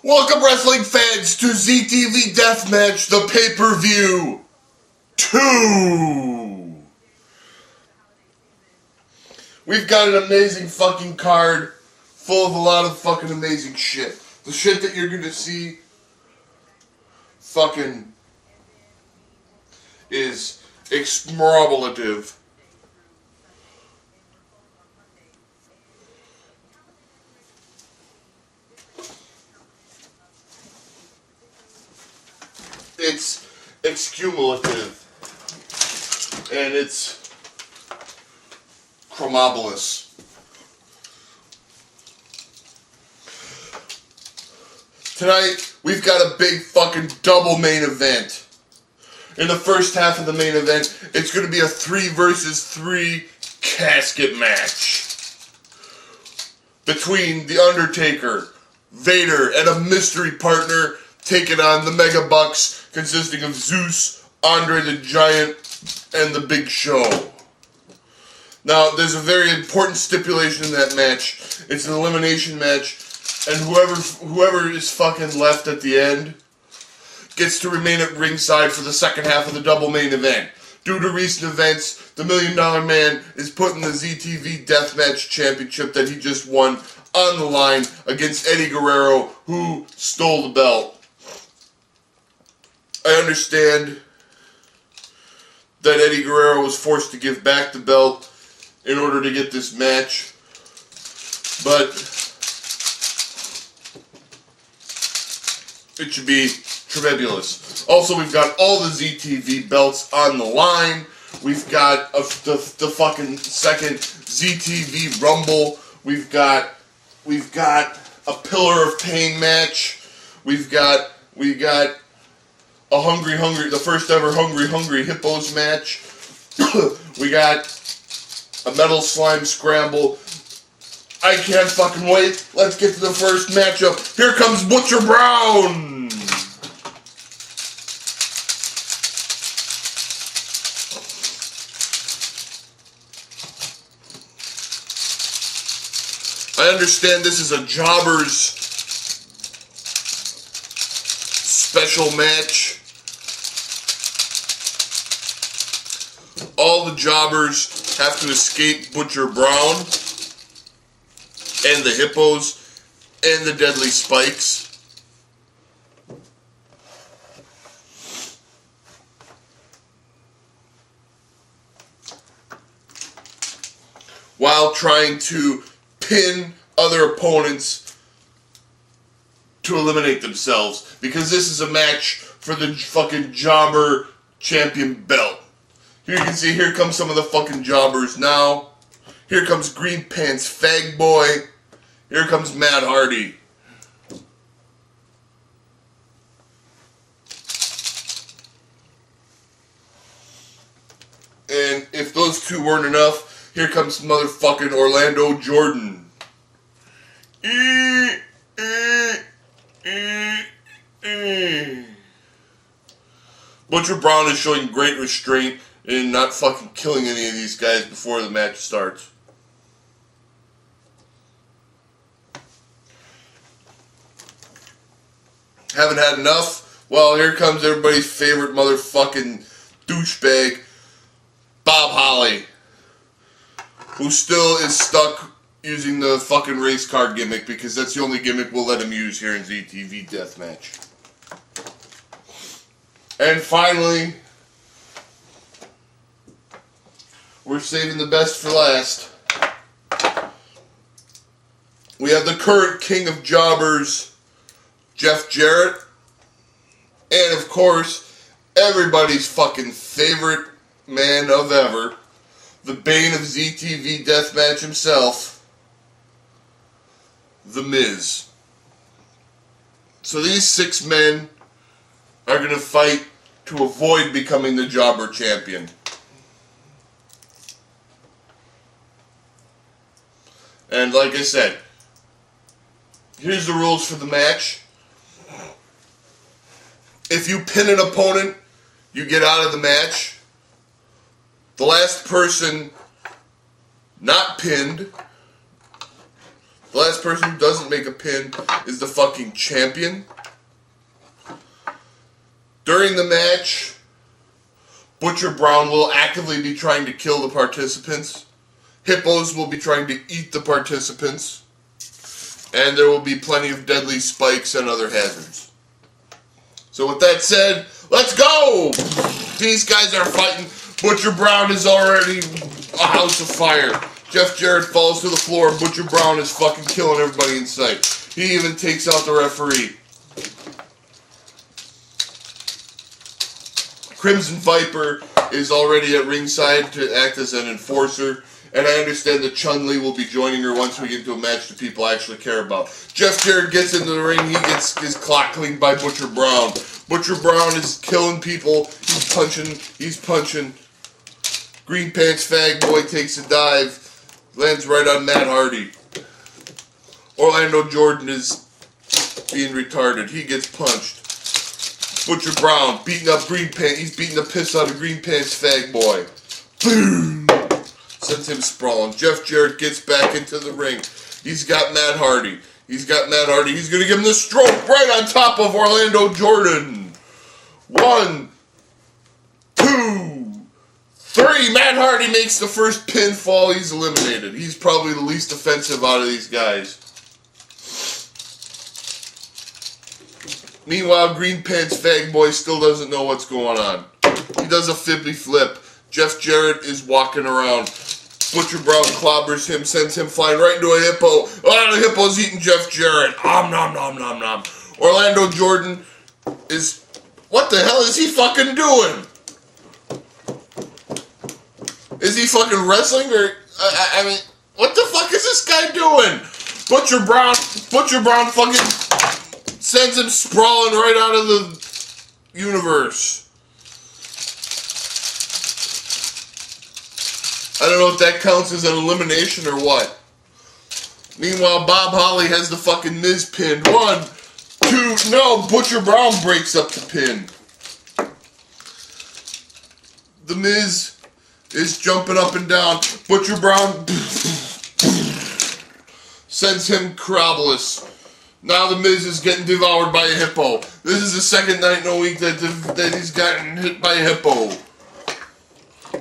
Welcome, wrestling fans, to ZTV Deathmatch, the pay-per-view 2. We've got an amazing fucking card full of a lot of fucking amazing shit. The shit that you're gonna see fucking is exmorabulative. It's excumulative, and it's chromobolous. Tonight, we've got a big fucking double main event. In the first half of the main event, it's going to be a 3 versus 3 casket match between The Undertaker, Vader, and a mystery partner taking on the Mega Bucks, consisting of Zeus, Andre the Giant, and the Big Show. Now, there's a very important stipulation in that match. It's an elimination match, and whoever is fucking left at the end gets to remain at ringside for the second half of the double main event. Due to recent events, the $1 Million Man is putting the ZTV Deathmatch Championship that he just won on the line against Eddie Guerrero, who stole the belt. I understand that Eddie Guerrero was forced to give back the belt in order to get this match, but it should be tremendous. Also, we've got all the ZTV belts on the line. We've got the fucking second ZTV Rumble. We've got a Pillar of Pain match. We got the first ever Hungry Hippos match. We got a Metal Slime Scramble. I can't fucking wait. Let's get to the first matchup. Here comes Butcher Brown. I understand this is a Jobbers special match. All the Jobbers have to escape Butcher Brown and the Hippos and the Deadly Spikes. While trying to pin other opponents to eliminate themselves, because this is a match for the fucking Jobber Champion belt. Here you can see, here comes some of the fucking Jobbers now. Here comes Green Pants Fag Boy. Here comes Matt Hardy. And if those two weren't enough, here comes motherfucking Orlando Jordan. Butcher Brown is showing great restraint in not fucking killing any of these guys before the match starts. Haven't had enough? Well, here comes everybody's favorite motherfucking douchebag, Bob Holly, who still is stuck using the fucking race car gimmick because that's the only gimmick we'll let him use here in ZTV Deathmatch. And finally, we're saving the best for last. We have the current king of jobbers, Jeff Jarrett, and of course, everybody's fucking favorite man of ever, the bane of ZTV Deathmatch himself, The Miz. So these 6 men are going to fight to avoid becoming the Jobber Champion. And like I said, here's the rules for the match. If you pin an opponent, you get out of the match. The last person not pinned The last person who doesn't make a pin is the fucking champion. During the match, Butcher Brown will actively be trying to kill the participants. Hippos will be trying to eat the participants. And there will be plenty of deadly spikes and other hazards. So with that said, let's go! These guys are fighting. Butcher Brown is already a house of fire. Jeff Jarrett falls to the floor. Butcher Brown is fucking killing everybody in sight. He even takes out the referee. Crimson Viper is already at ringside to act as an enforcer. And I understand that Chun-Li will be joining her once we get into a match that people actually care about. Jeff Jarrett gets into the ring. He gets his clock cleaned by Butcher Brown. Butcher Brown is killing people. He's punching. Green Pants Fag Boy takes a dive. Lands right on Matt Hardy. Orlando Jordan is being retarded. He gets punched. Butcher Brown beating up Green Pants. He's beating the piss out of Green Pants Fag Boy. Boom! Sends him sprawling. Jeff Jarrett gets back into the ring. He's got Matt Hardy. He's going to give him the stroke right on top of Orlando Jordan. 1, 2, 3. Matt Hardy makes the first pinfall. He's eliminated. He's probably the least offensive out of these guys. Meanwhile, Green Pants Fag Boy still doesn't know what's going on. He does a fibby flip. Jeff Jarrett is walking around. Butcher Brown clobbers him, sends him flying right into a hippo. Oh, the hippo's eating Jeff Jarrett. Nom, nom, nom, nom. Orlando Jordan is... What the hell is he fucking doing? Is he fucking wrestling or... I mean, what the fuck is this guy doing? Butcher Brown fucking sends him sprawling right out of the universe. I don't know if that counts as an elimination or what. Meanwhile, Bob Holly has the fucking Miz pinned. 1, 2, no, Butcher Brown breaks up the pin. The Miz is jumping up and down. Butcher Brown sends him crabbless. Now the Miz is getting devoured by a hippo. This is the second night in a week that he's gotten hit by a hippo.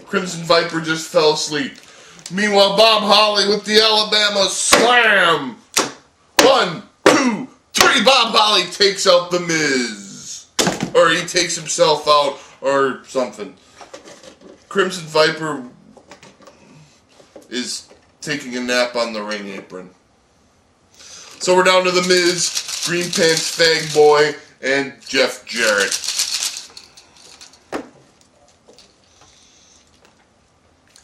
Crimson Viper just fell asleep. Meanwhile, Bob Holly with the Alabama slam. 1, 2, 3. Bob Holly takes out the Miz. Or he takes himself out or something. Crimson Viper is taking a nap on the ring apron. So we're down to the Miz, Green Pants Fag Boy, and Jeff Jarrett.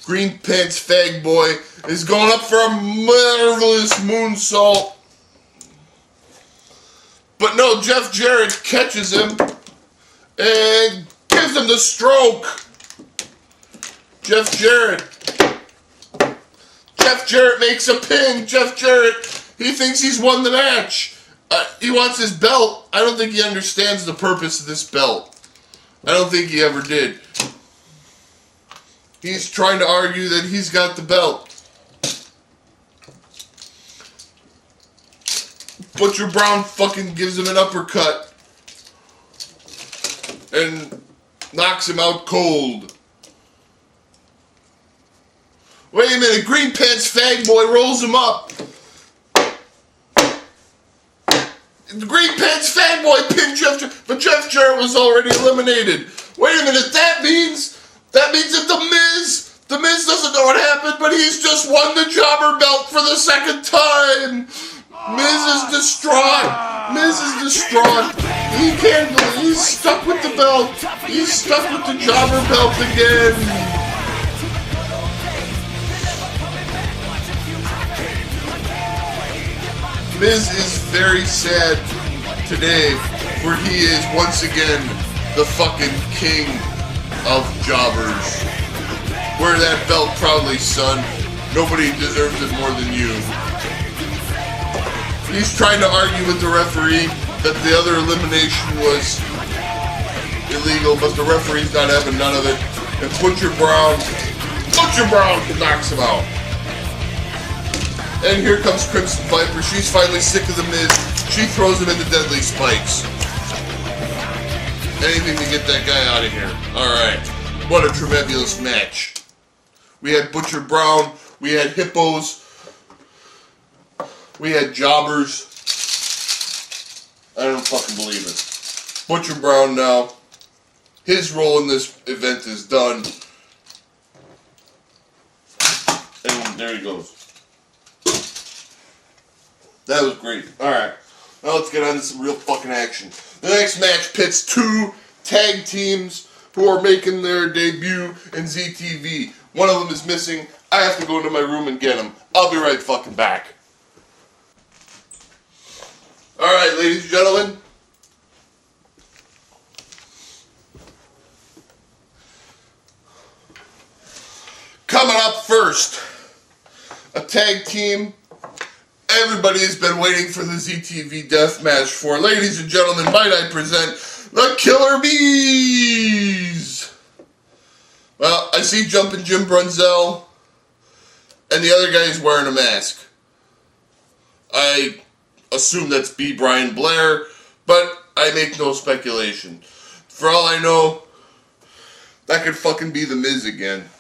Green Pants Fag Boy is going up for a marvelous moonsault. But no, Jeff Jarrett catches him and gives him the stroke. Jeff Jarrett makes a pin. Jeff Jarrett, he thinks he's won the match. He wants his belt. I don't think he understands the purpose of this belt. I don't think he ever did. He's trying to argue that he's got the belt. Butcher Brown fucking gives him an uppercut and knocks him out cold. Wait a minute, Green Pants Fag Boy rolls him up. The Green Pants Fag Boy pinned Jeff Jarrett, but Jeff Jarrett was already eliminated. Wait a minute, that means that the Miz doesn't know what happened, but he's just won the jobber belt for the second time. Miz is distraught. He can't believe he's stuck with the belt. He's stuck with the jobber belt again. Miz is very sad today, where he is once again the fucking king of jobbers. Wear that belt proudly, son. Nobody deserves it more than you. He's trying to argue with the referee that the other elimination was illegal, but the referee's not having none of it. And Butcher Brown knocks him out. And here comes Crimson Viper. She's finally sick of the Miz. She throws him into deadly spikes. Anything to get that guy out of here. Alright. What a tremendous match. We had Butcher Brown. We had Hippos. We had Jobbers. I don't fucking believe it. Butcher Brown now. His role in this event is done. And there he goes. That was great. Alright. Now let's get on to some real fucking action. The next match pits two tag teams who are making their debut in ZTV. One of them is missing. I have to go into my room and get him. I'll be right fucking back. Alright, ladies and gentlemen. Coming up first, a tag team everybody has been waiting for the ZTV Deathmatch for. Ladies and gentlemen, might I present the Killer Bees! Well, I see Jumpin' Jim Brunzell, and the other guy is wearing a mask. I assume that's B. Brian Blair, but I make no speculation. For all I know, that could fucking be the Miz again.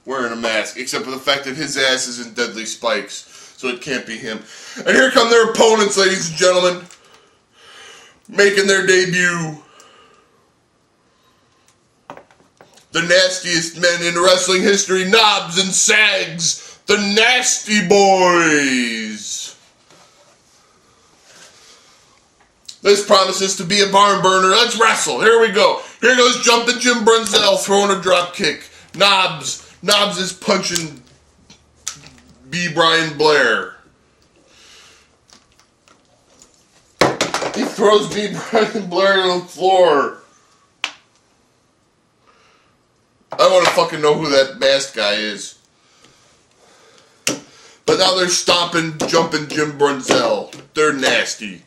Wearing a mask, except for the fact that his ass is in deadly spikes. So it can't be him. And here come their opponents, ladies and gentlemen. Making their debut. The nastiest men in wrestling history, Knobs and Sags. The Nasty Boys. This promises to be a barn burner. Let's wrestle. Here we go. Here goes Jumpin' Jim Brunzell throwing a drop kick. Knobs is punching B. Brian Blair. He throws B. Brian Blair to the floor. I want to fucking know who that masked guy is. But now they're stomping, Jumpin' Jim Brunzell. They're nasty.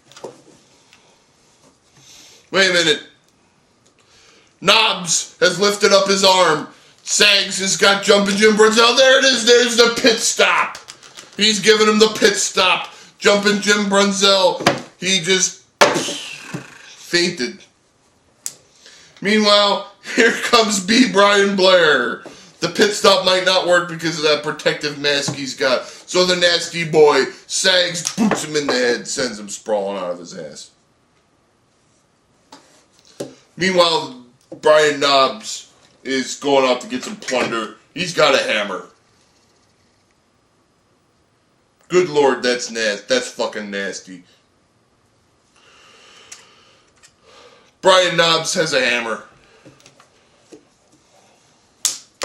Wait a minute. Knobs has lifted up his arm. Sags has got Jumpin' Jim Brunzell. There it is. There's the pit stop. He's giving him the pit stop. Jumpin' Jim Brunzell. He just fainted. Meanwhile, here comes B. Brian Blair. The pit stop might not work because of that protective mask he's got. So the nasty boy, Sags, boots him in the head, sends him sprawling out of his ass. Meanwhile, Brian Knobs is going out to get some plunder. He's got a hammer. Good Lord, that's nasty. That's fucking nasty. Brian Knobs has a hammer.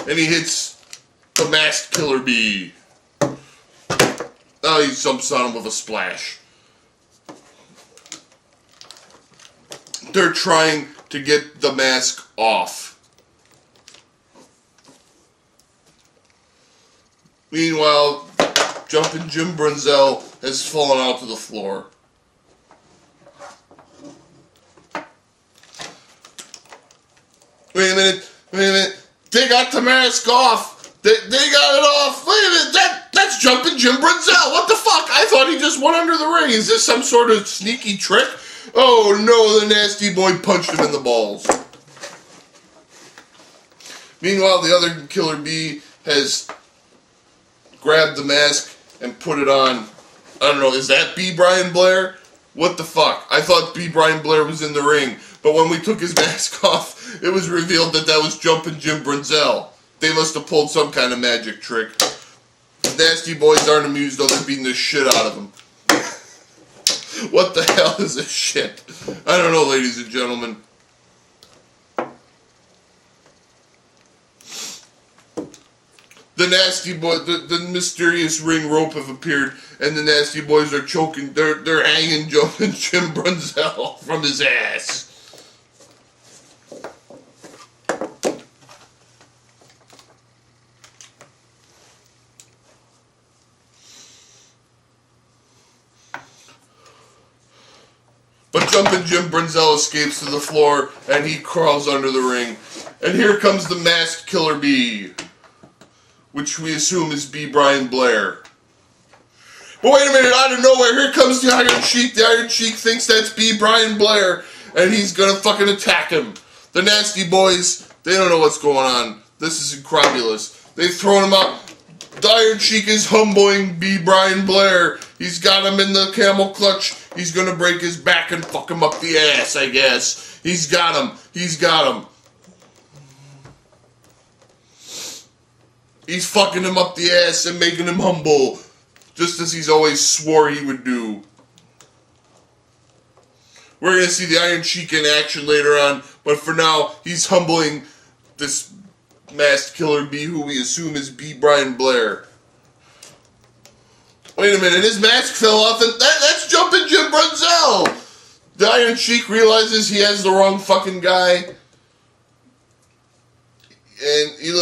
And he hits the masked Killer Bee. Oh, he jumps on him with a splash. They're trying to get the mask off. Meanwhile, Jumpin' Jim Brunzell has fallen out to the floor. Wait a minute. They got the mask off. They got it off. Wait a minute, that's Jumpin' Jim Brunzell. What the fuck? I thought he just went under the ring. Is this some sort of sneaky trick? Oh no, the nasty boy punched him in the balls. Meanwhile, the other Killer Bee has grabbed the mask and put it on. I don't know, is that B. Brian Blair? What the fuck? I thought B. Brian Blair was in the ring, but when we took his mask off, it was revealed that that was Jumpin' Jim Brunzell. They must have pulled some kind of magic trick. The nasty boys aren't amused, though. They're beating the shit out of him. What the hell is this shit? I don't know, ladies and gentlemen. The nasty boy, the mysterious ring rope have appeared, and the nasty boys are choking. They're hanging Jumpin' Jim Brunzell from his ass. But Jumpin' Jim Brunzell escapes to the floor, and he crawls under the ring. And here comes the masked Killer Bee, which we assume is B. Brian Blair. But wait a minute, out of nowhere, here comes the Iron Sheik. The Iron Sheik thinks that's B. Brian Blair, and he's gonna fucking attack him. The Nasty Boys, they don't know what's going on. This is incredulous. They've thrown him out. The Iron Sheik is humbling B. Brian Blair. He's got him in the camel clutch. He's gonna break his back and fuck him up the ass, I guess. He's got him. He's got him. He's fucking him up the ass and making him humble. Just as he's always swore he would do. We're going to see the Iron Sheik in action later on, but for now, he's humbling this masked killer bee who we assume is B. Brian Blair. Wait a minute, his mask fell off, and that's Jumpin' Jim Brunzell! The Iron Sheik realizes he has the wrong fucking guy, and he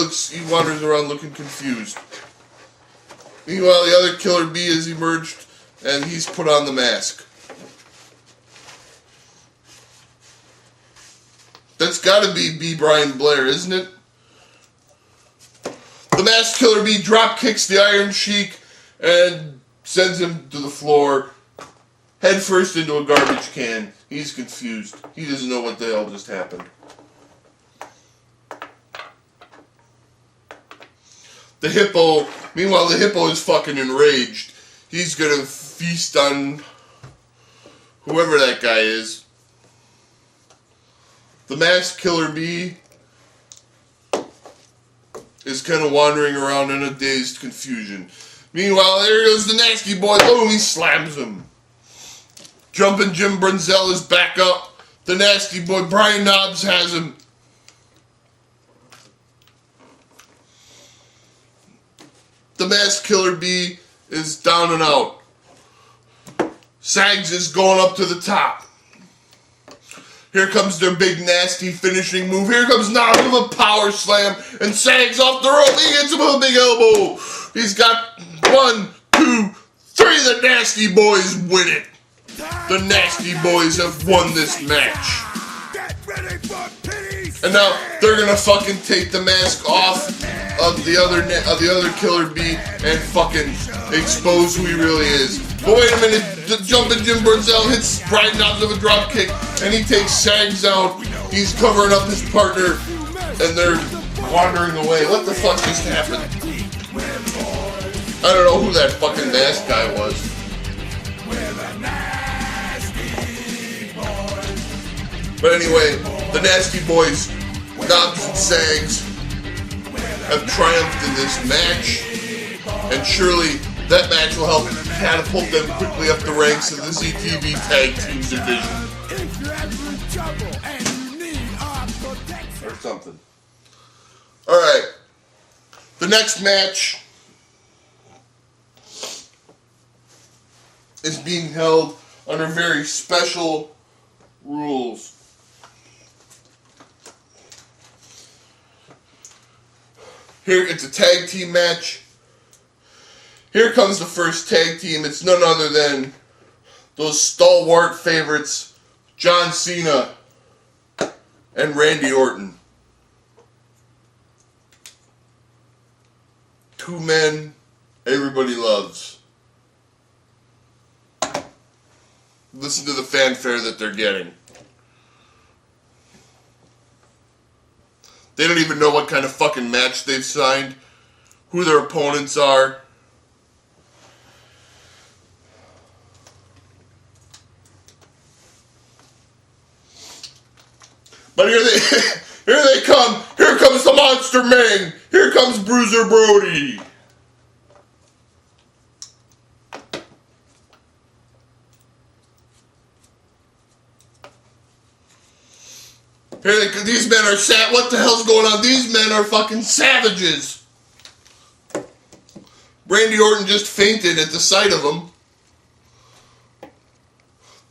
wanders around looking confused. Meanwhile, the other killer bee has emerged, and he's put on the mask. That's gotta be B. Brian Blair, isn't it? The masked killer bee drop kicks the Iron Sheik and sends him to the floor, head first into a garbage can. He's confused. He doesn't know what the hell just happened. The hippo, meanwhile, the hippo is fucking enraged. He's gonna feast on whoever that guy is. The masked killer bee is kind of wandering around in a dazed confusion. Meanwhile, there goes the Nasty Boy. Boom, he slams him. Jumpin' Jim Brunzell is back up. The Nasty Boy, Brian Knobbs, has him. The masked killer bee is down and out. Sags is going up to the top. Here comes their big nasty finishing move. Here comes Knobbs with a power slam, and Sags off the rope. He hits him with a big elbow. He's got 1, 2, 3. The Nasty Boys win it. The Nasty Boys have won this match. And now they're gonna fucking take the mask off of the other killer bee and fucking expose who he really is. But wait a minute, the Jumpin' Jim Brunzell hits Brian Knobbs with a drop kick, and he takes Sags out. He's covering up his partner, and they're wandering away. What the fuck just happened? I don't know who that fucking mask guy was. But anyway, the Nasty Boys, Knobbs and Sags, have triumphed in this match, and surely that match will help catapult them quickly up the ranks of the ZTV Tag Team Division. Or something. Alright. The next match is being held under very special rules. Here, it's a tag team match. Here comes the first tag team. It's none other than those stalwart favorites, John Cena and Randy Orton. Two men everybody loves. Listen to the fanfare that they're getting. They don't even know what kind of fucking match they've signed, who their opponents are. But here they come. Here comes the Monster Man. Here comes Bruiser Brody. These men are what the hell's going on? These men are fucking savages. Randy Orton just fainted at the sight of him.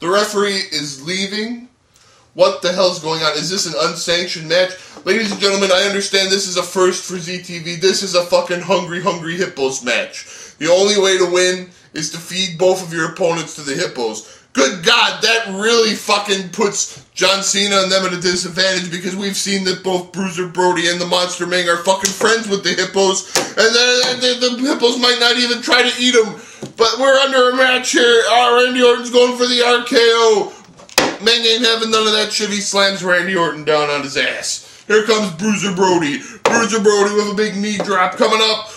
The referee is leaving. What the hell's going on? Is this an unsanctioned match? Ladies and gentlemen, I understand this is a first for ZTV. This is a fucking Hungry Hippos match. The only way to win is to feed both of your opponents to the hippos. Good God, that really fucking puts John Cena and them at a disadvantage because we've seen that both Bruiser Brody and the Monster Ming are fucking friends with the Hippos, and the Hippos might not even try to eat them. But we're under a match here. Randy Orton's going for the RKO. Ming ain't having none of that shit. He slams Randy Orton down on his ass. Here comes Bruiser Brody. Bruiser Brody with a big knee drop coming up.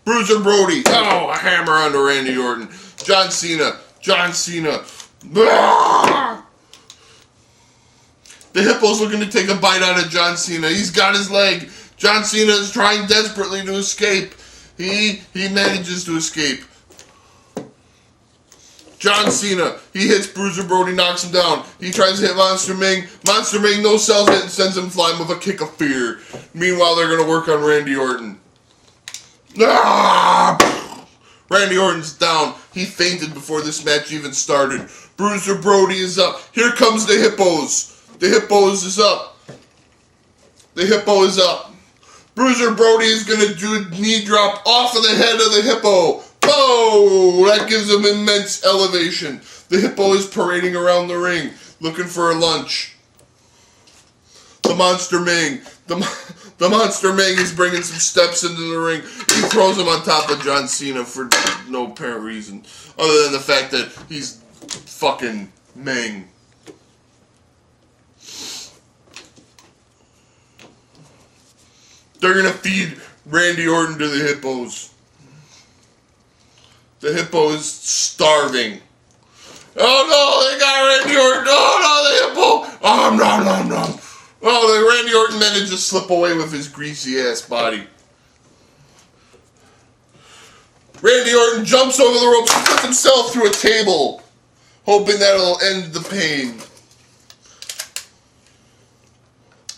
Bruiser Brody. Oh, a hammer onto Randy Orton. John Cena. The Hippo's looking to take a bite out of John Cena. He's got his leg. John Cena is trying desperately to escape. He manages to escape. John Cena, he hits Bruiser Brody, knocks him down. He tries to hit Monster Ming. Monster Ming no-sells it and sends him flying with a kick of fear. Meanwhile, they're going to work on Randy Orton. Randy Orton's down. He fainted before this match even started. Bruiser Brody is up. Here comes the Hippos. The Hippos is up. The Hippo is up. Bruiser Brody is going to do a knee drop off of the head of the Hippo. Oh, that gives him immense elevation. The Hippo is parading around the ring, looking for a lunch. The Monster Ming. The Monster Ming is bringing some steps into the ring. He throws him on top of John Cena for no apparent reason, other than the fact that he's fucking Ming. They're gonna feed Randy Orton to the Hippos. The Hippo is starving. Oh no, they got Randy Orton. Oh no, the Hippo. Nom nom nom. Oh, the Randy Orton managed to slip away with his greasy ass body. Randy Orton jumps over the ropes and puts himself through a table, hoping that'll end the pain.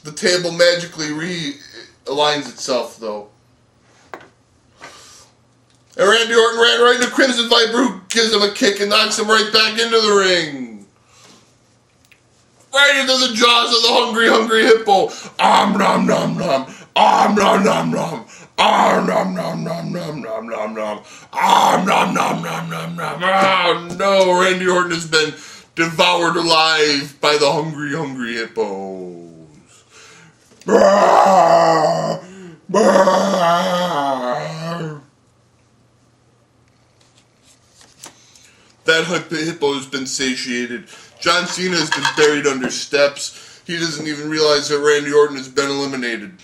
The table magically realigns itself, though. And Randy Orton ran right into Crimson Viper, who gives him a kick and knocks him right back into the ring. Right into the jaws of the hungry Hippo. Nom nom nom. Nom nom nom. Nom nom nom nom nom nom nom nom. Nom nom nom nom nom. Oh no, Randy Orton has been devoured alive by the hungry hippos. That hippo has been satiated. John Cena has been buried under steps. He doesn't even realize that Randy Orton has been eliminated.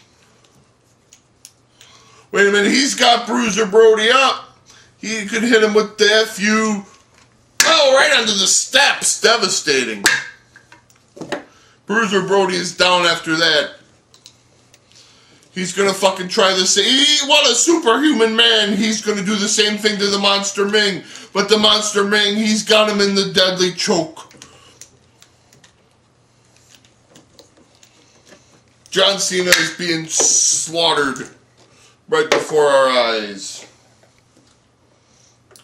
Wait a minute, he's got Bruiser Brody up. He could hit him with the FU. Oh, right under the steps. Devastating. Bruiser Brody is down after that. He's going to fucking try this. What a superhuman man. He's going to do the same thing to the Monster Ming. But the Monster Ming, he's got him in the deadly choke. John Cena is being slaughtered right before our eyes.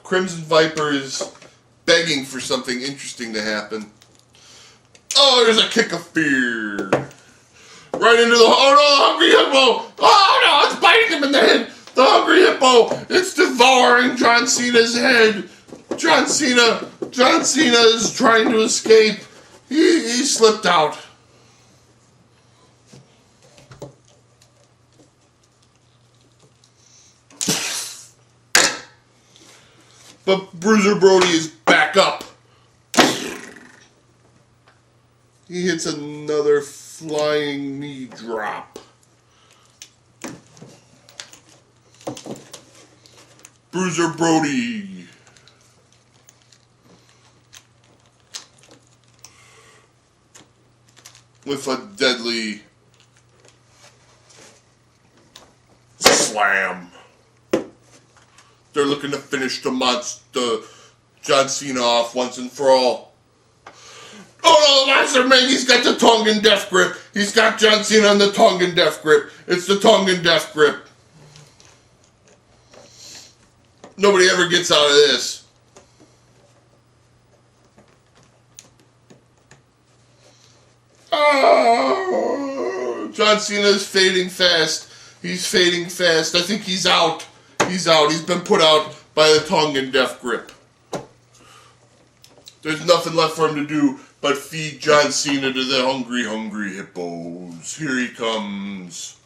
Crimson Viper is begging for something interesting to happen. Oh, there's a kick of fear. Right into the... Oh no, the hungry hippo! Oh no, it's biting him in the head! The hungry hippo! It's devouring John Cena's head! John Cena is trying to escape. He slipped out. But Bruiser Brody is back up. He hits another flying knee drop. Bruiser Brody. With a deadly slam. They're looking to finish the John Cena off once and for all. Oh no, the Monster Ming, he's got the Tongan Death Grip. He's got John Cena on the Tongan Death Grip. It's the Tongan Death Grip. Nobody ever gets out of this. Oh, John Cena is fading fast. He's fading fast. I think he's out. He's out. He's been put out by the Tongan Death Grip. There's nothing left for him to do but feed John Cena to the hungry, hungry hippos. Here he comes.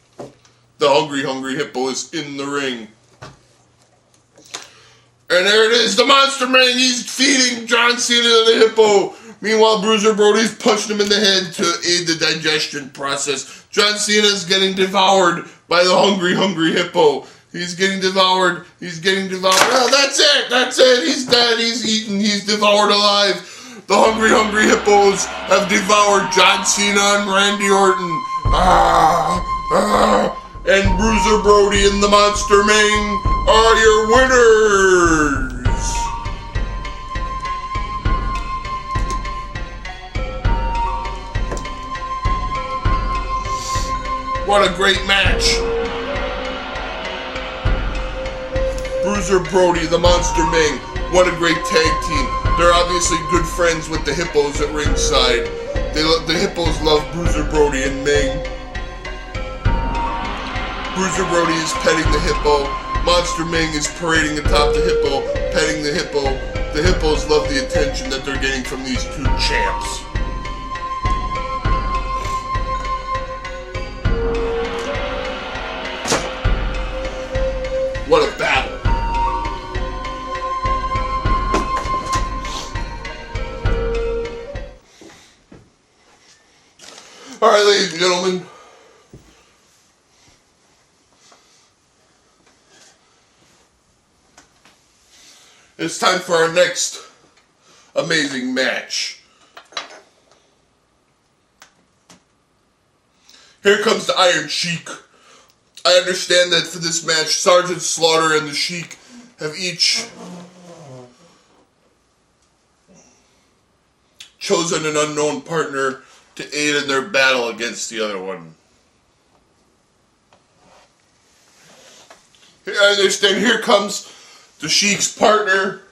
The hungry, hungry hippo is in the ring. And there it is, the Monster Man. He's feeding John Cena to the hippo. Meanwhile, Bruiser Brody's punching him in the head to aid the digestion process. John Cena's getting devoured by the hungry, hungry hippo. He's getting devoured. He's getting devoured. Oh, that's it. That's it. He's dead. He's eaten. He's devoured alive. The hungry, hungry hippos have devoured John Cena and Randy Orton. And Bruiser Brody and the Monster Man are your winners. What a great match. Bruiser Brody, the Monster Man, what a great tag team. They're obviously good friends with the hippos at ringside. The hippos love Bruiser Brody and Ming. Bruiser Brody is petting the hippo. Monster Ming is parading atop the hippo, petting the hippo. The hippos love the attention that they're getting from these two champs. What a battle. All right, ladies and gentlemen. It's time for our next amazing match. Here comes the Iron Sheik. I understand that for this match, Sergeant Slaughter and the Sheik have each chosen an unknown partner to aid in their battle against the other one. I understand, here comes the Sheik's partner.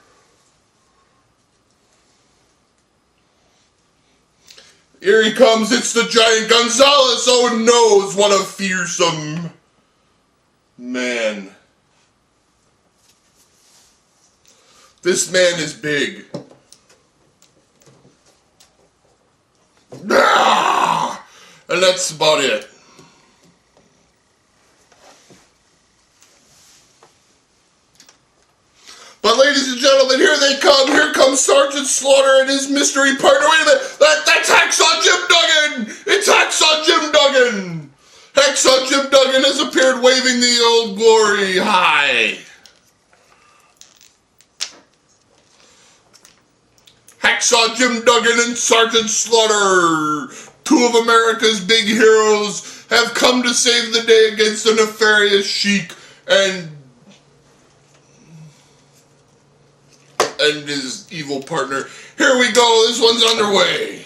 Here he comes, it's the Giant Gonzalez. Oh no, what a fearsome man. This man is big. And that's about it. But ladies and gentlemen, here they come. Here comes Sergeant Slaughter and his mystery partner. Wait a minute. That's Hacksaw Jim Duggan. It's Hacksaw Jim Duggan. Hacksaw Jim Duggan has appeared waving the Old Glory high. Hacksaw Jim Duggan and Sergeant Slaughter, two of America's big heroes, have come to save the day against the nefarious Sheik and his evil partner. Here we go, this one's underway.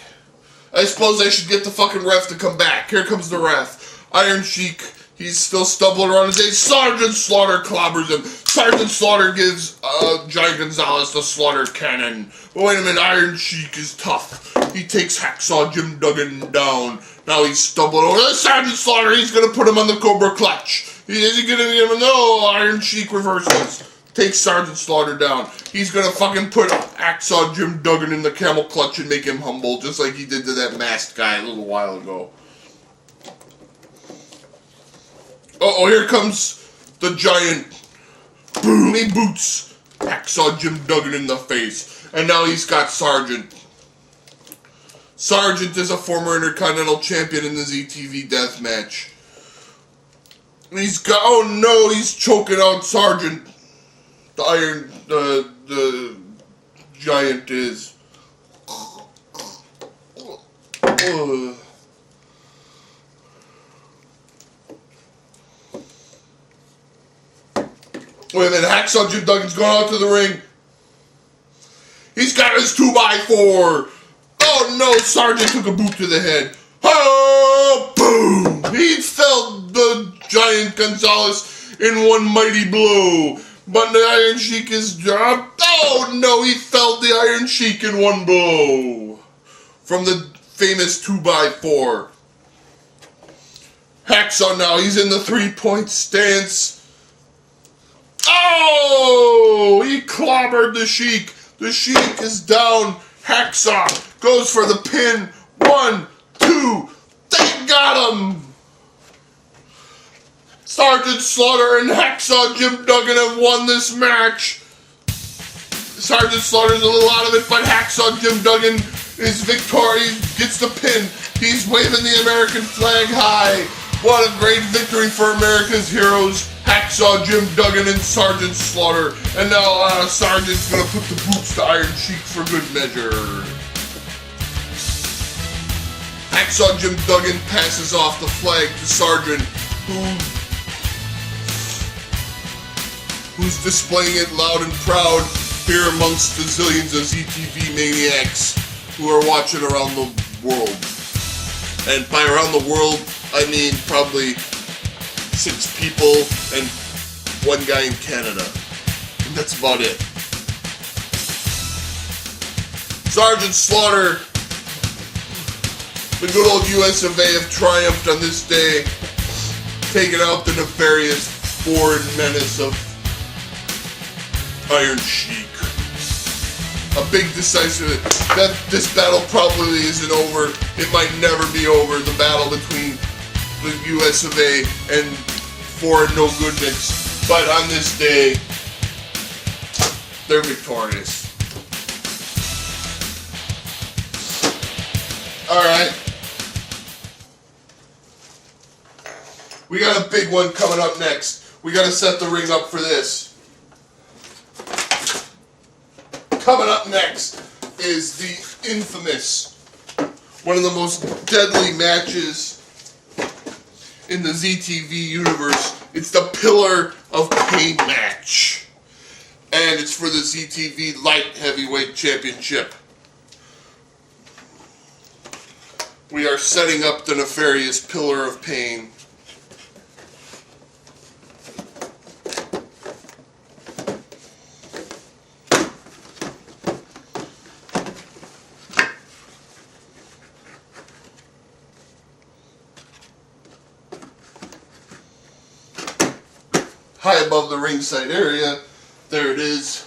I suppose I should get the fucking ref to come back. Here comes the ref. Iron Sheik, he's still stumbling around his day. Sergeant Slaughter clobbers him. Sergeant Slaughter gives Giant Gonzalez the Slaughter Cannon. But wait a minute, Iron Sheik is tough. He takes Hacksaw Jim Duggan down. Now he's stumbling over. Sergeant Slaughter, he's going to put him on the Cobra Clutch. Is he going to get him? No, Iron Sheik reverses. Takes Sergeant Slaughter down. He's gonna fucking put Hacksaw Jim Duggan in the camel clutch and make him humble, just like he did to that masked guy a little while ago. Uh-oh, here comes the Giant. Boom, he boots Hacksaw Jim Duggan in the face. And now he's got Sergeant. Sergeant is a former Intercontinental Champion in the ZTV Deathmatch. He's got, oh no, he's choking out Sergeant. The Giant is. Wait a minute, Hacksaw Jim Duggan's going out to the ring. He's got his 2x4. Oh no, Sergeant took a boot to the head. Oh, boom! He felled the Giant Gonzalez in one mighty blow. But the Iron Sheik is dropped. Oh no, he felled the Iron Sheik in one blow. From the famous 2x4. Hacksaw now, he's in the 3-point stance. Oh! He clobbered the Sheik. The Sheik is down. Hacksaw goes for the pin. 1, 2. They got him. Sergeant Slaughter and Hacksaw Jim Duggan have won this match. Sergeant Slaughter's a little out of it, but Hacksaw Jim Duggan is victorious, gets the pin. He's waving the American flag high. What a great victory for America's heroes, Hacksaw Jim Duggan and Sergeant Slaughter. And now Sergeant's gonna put the boots to Iron Sheik for good measure. Hacksaw Jim Duggan passes off the flag to Sergeant, who's displaying it loud and proud here amongst the zillions of ZTV maniacs who are watching around the world. And by around the world, I mean probably 6 people and 1 guy in Canada. And that's about it. Sergeant Slaughter, the good old US of A have triumphed on this day, taking out the nefarious foreign menace of Iron Sheik. A big decisive. This battle probably isn't over. It might never be over. The battle between the US of A and foreign no goodness. But on this day, they're victorious. Alright. We got a big one coming up next. We gotta set the ring up for this. Coming up next is the infamous, one of the most deadly matches in the ZTV universe. It's the Pillar of Pain match. And it's for the ZTV Light Heavyweight Championship. We are setting up the nefarious Pillar of Pain. High above the ringside area, there it is.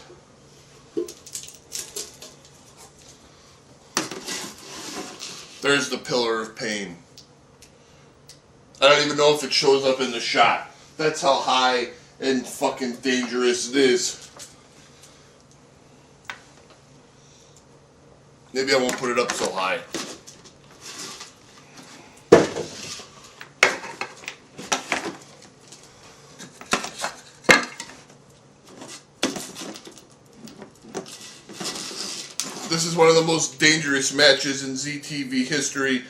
There's the Pillar of Pain. I don't even know if it shows up in the shot. That's how high and fucking dangerous it is. Maybe I won't put it up so high. This is one of the most dangerous matches in ZTV history.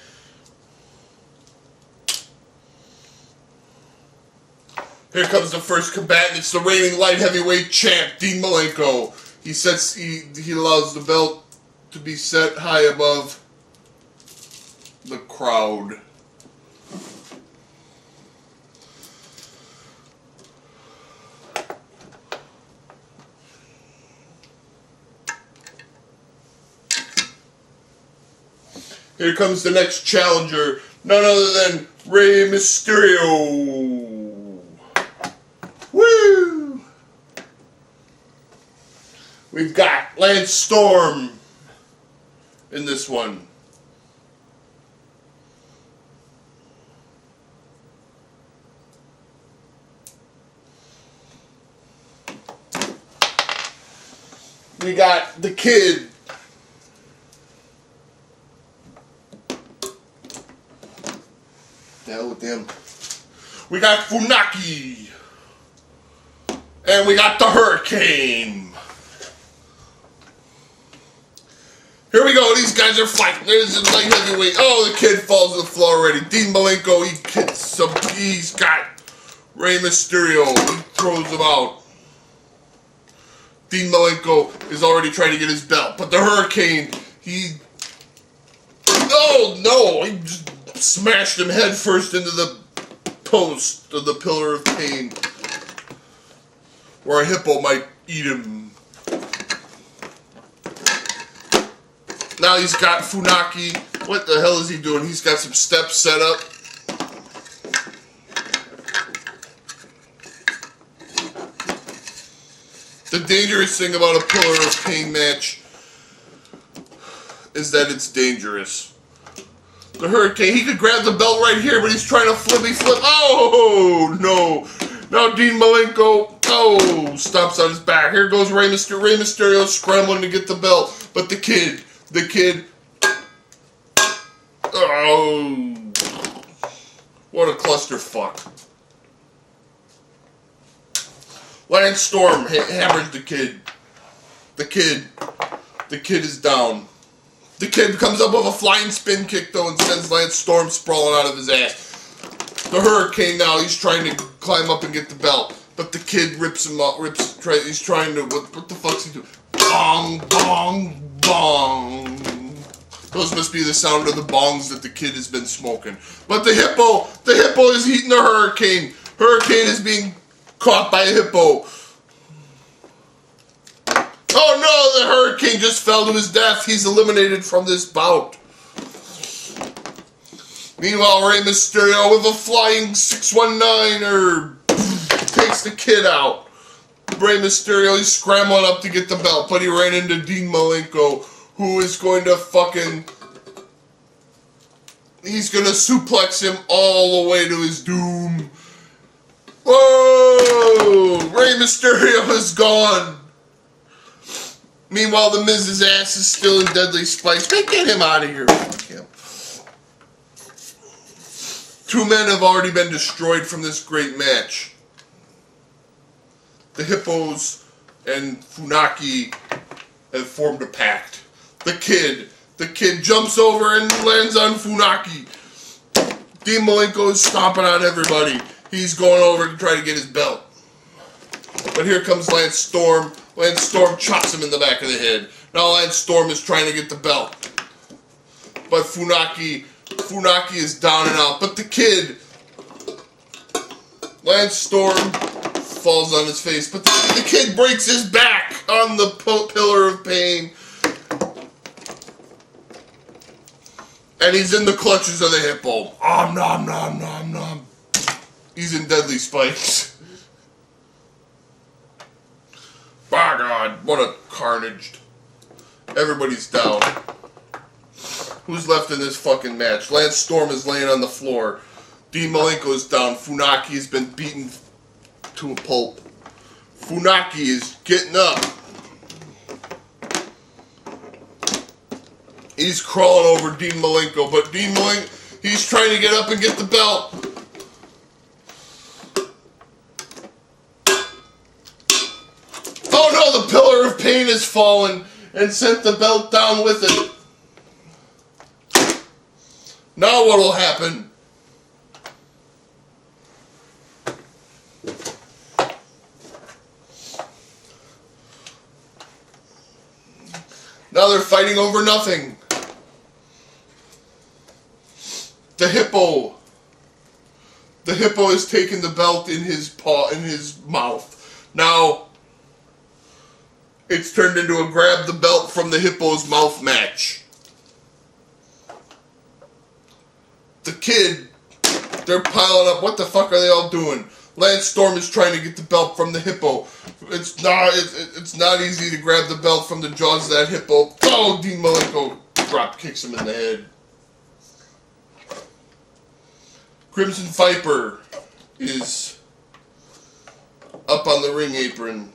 Here comes the first combatant. It's the reigning light heavyweight champ, Dean Malenko. He allows the belt to be set high above the crowd. Here comes the next challenger, none other than Rey Mysterio. Woo! We've got Lance Storm in this one. We got the Kid. The hell with them. We got Funaki. And we got the Hurricane. Here we go. These guys are fighting. There's the light heavyweight. Oh, the Kid falls to the floor already. Dean Malenko, he's got Rey Mysterio. He throws him out. Dean Malenko is already trying to get his belt. But the Hurricane, he just smashed him head first into the post of the Pillar of Pain, where a hippo might eat him. Now he's got Funaki. What the hell is he doing? He's got some steps set up. The dangerous thing about a Pillar of Pain match is that it's dangerous. The Hurricane, he could grab the belt right here, but he's trying to flippy flip. Oh, no. Now Dean Malenko, stomps on his back. Here goes Rey Mysterio. Rey Mysterio scrambling to get the belt. But the kid, oh, what a clusterfuck. Lance Storm hammers the kid. The kid is down. The kid comes up with a flying spin kick, though, and sends Lance Storm sprawling out of his ass. The Hurricane now, he's trying to climb up and get the belt. But the kid rips him up, he's trying to, what the fuck's he doing? Bong, bong, bong. Those must be the sound of the bongs that the kid has been smoking. But the hippo is eating the Hurricane. Hurricane is being caught by a hippo. Oh no, the Hurricane just fell to his death. He's eliminated from this bout. Meanwhile, Rey Mysterio with a flying 619er takes the kid out. Rey Mysterio, he's scrambling up to get the belt, but he ran into Dean Malenko, who is going to he's going to suplex him all the way to his doom. Whoa! Rey Mysterio is gone. Meanwhile, the Miz's ass is still in deadly spikes. Hey, get him out of here. Fuck him. 2 men have already been destroyed from this great match. The Hippos and Funaki have formed a pact. The kid jumps over and lands on Funaki. Dean Malenko is stomping on everybody. He's going over to try to get his belt. But here comes Lance Storm. Lance Storm chops him in the back of the head. Now Lance Storm is trying to get the belt. But Funaki is down and out. But the kid, Lance Storm, falls on his face. But the kid breaks his back on the pillar of pain. And he's in the clutches of the hippo. Nom, nom, nom, nom. He's in deadly spikes. My God, what a carnage. Everybody's down. Who's left in this fucking match? Lance Storm is laying on the floor. Dean Malenko is down. Funaki has been beaten to a pulp. Funaki is getting up. He's crawling over Dean Malenko, but Dean Malenko, he's trying to get up and get the belt. Oh no, the pillar of pain has fallen and sent the belt down with it. Now what will happen? Now they're fighting over nothing. The hippo has taken the belt in his paw, in his mouth. Now it's turned into a grab the belt from the hippo's mouth match. The kid, they're piling up. What the fuck are they all doing? Lance Storm is trying to get the belt from the hippo. It's not easy to grab the belt from the jaws of that hippo. Oh, Dean Malenko drop kicks him in the head. Crimson Viper is up on the ring apron.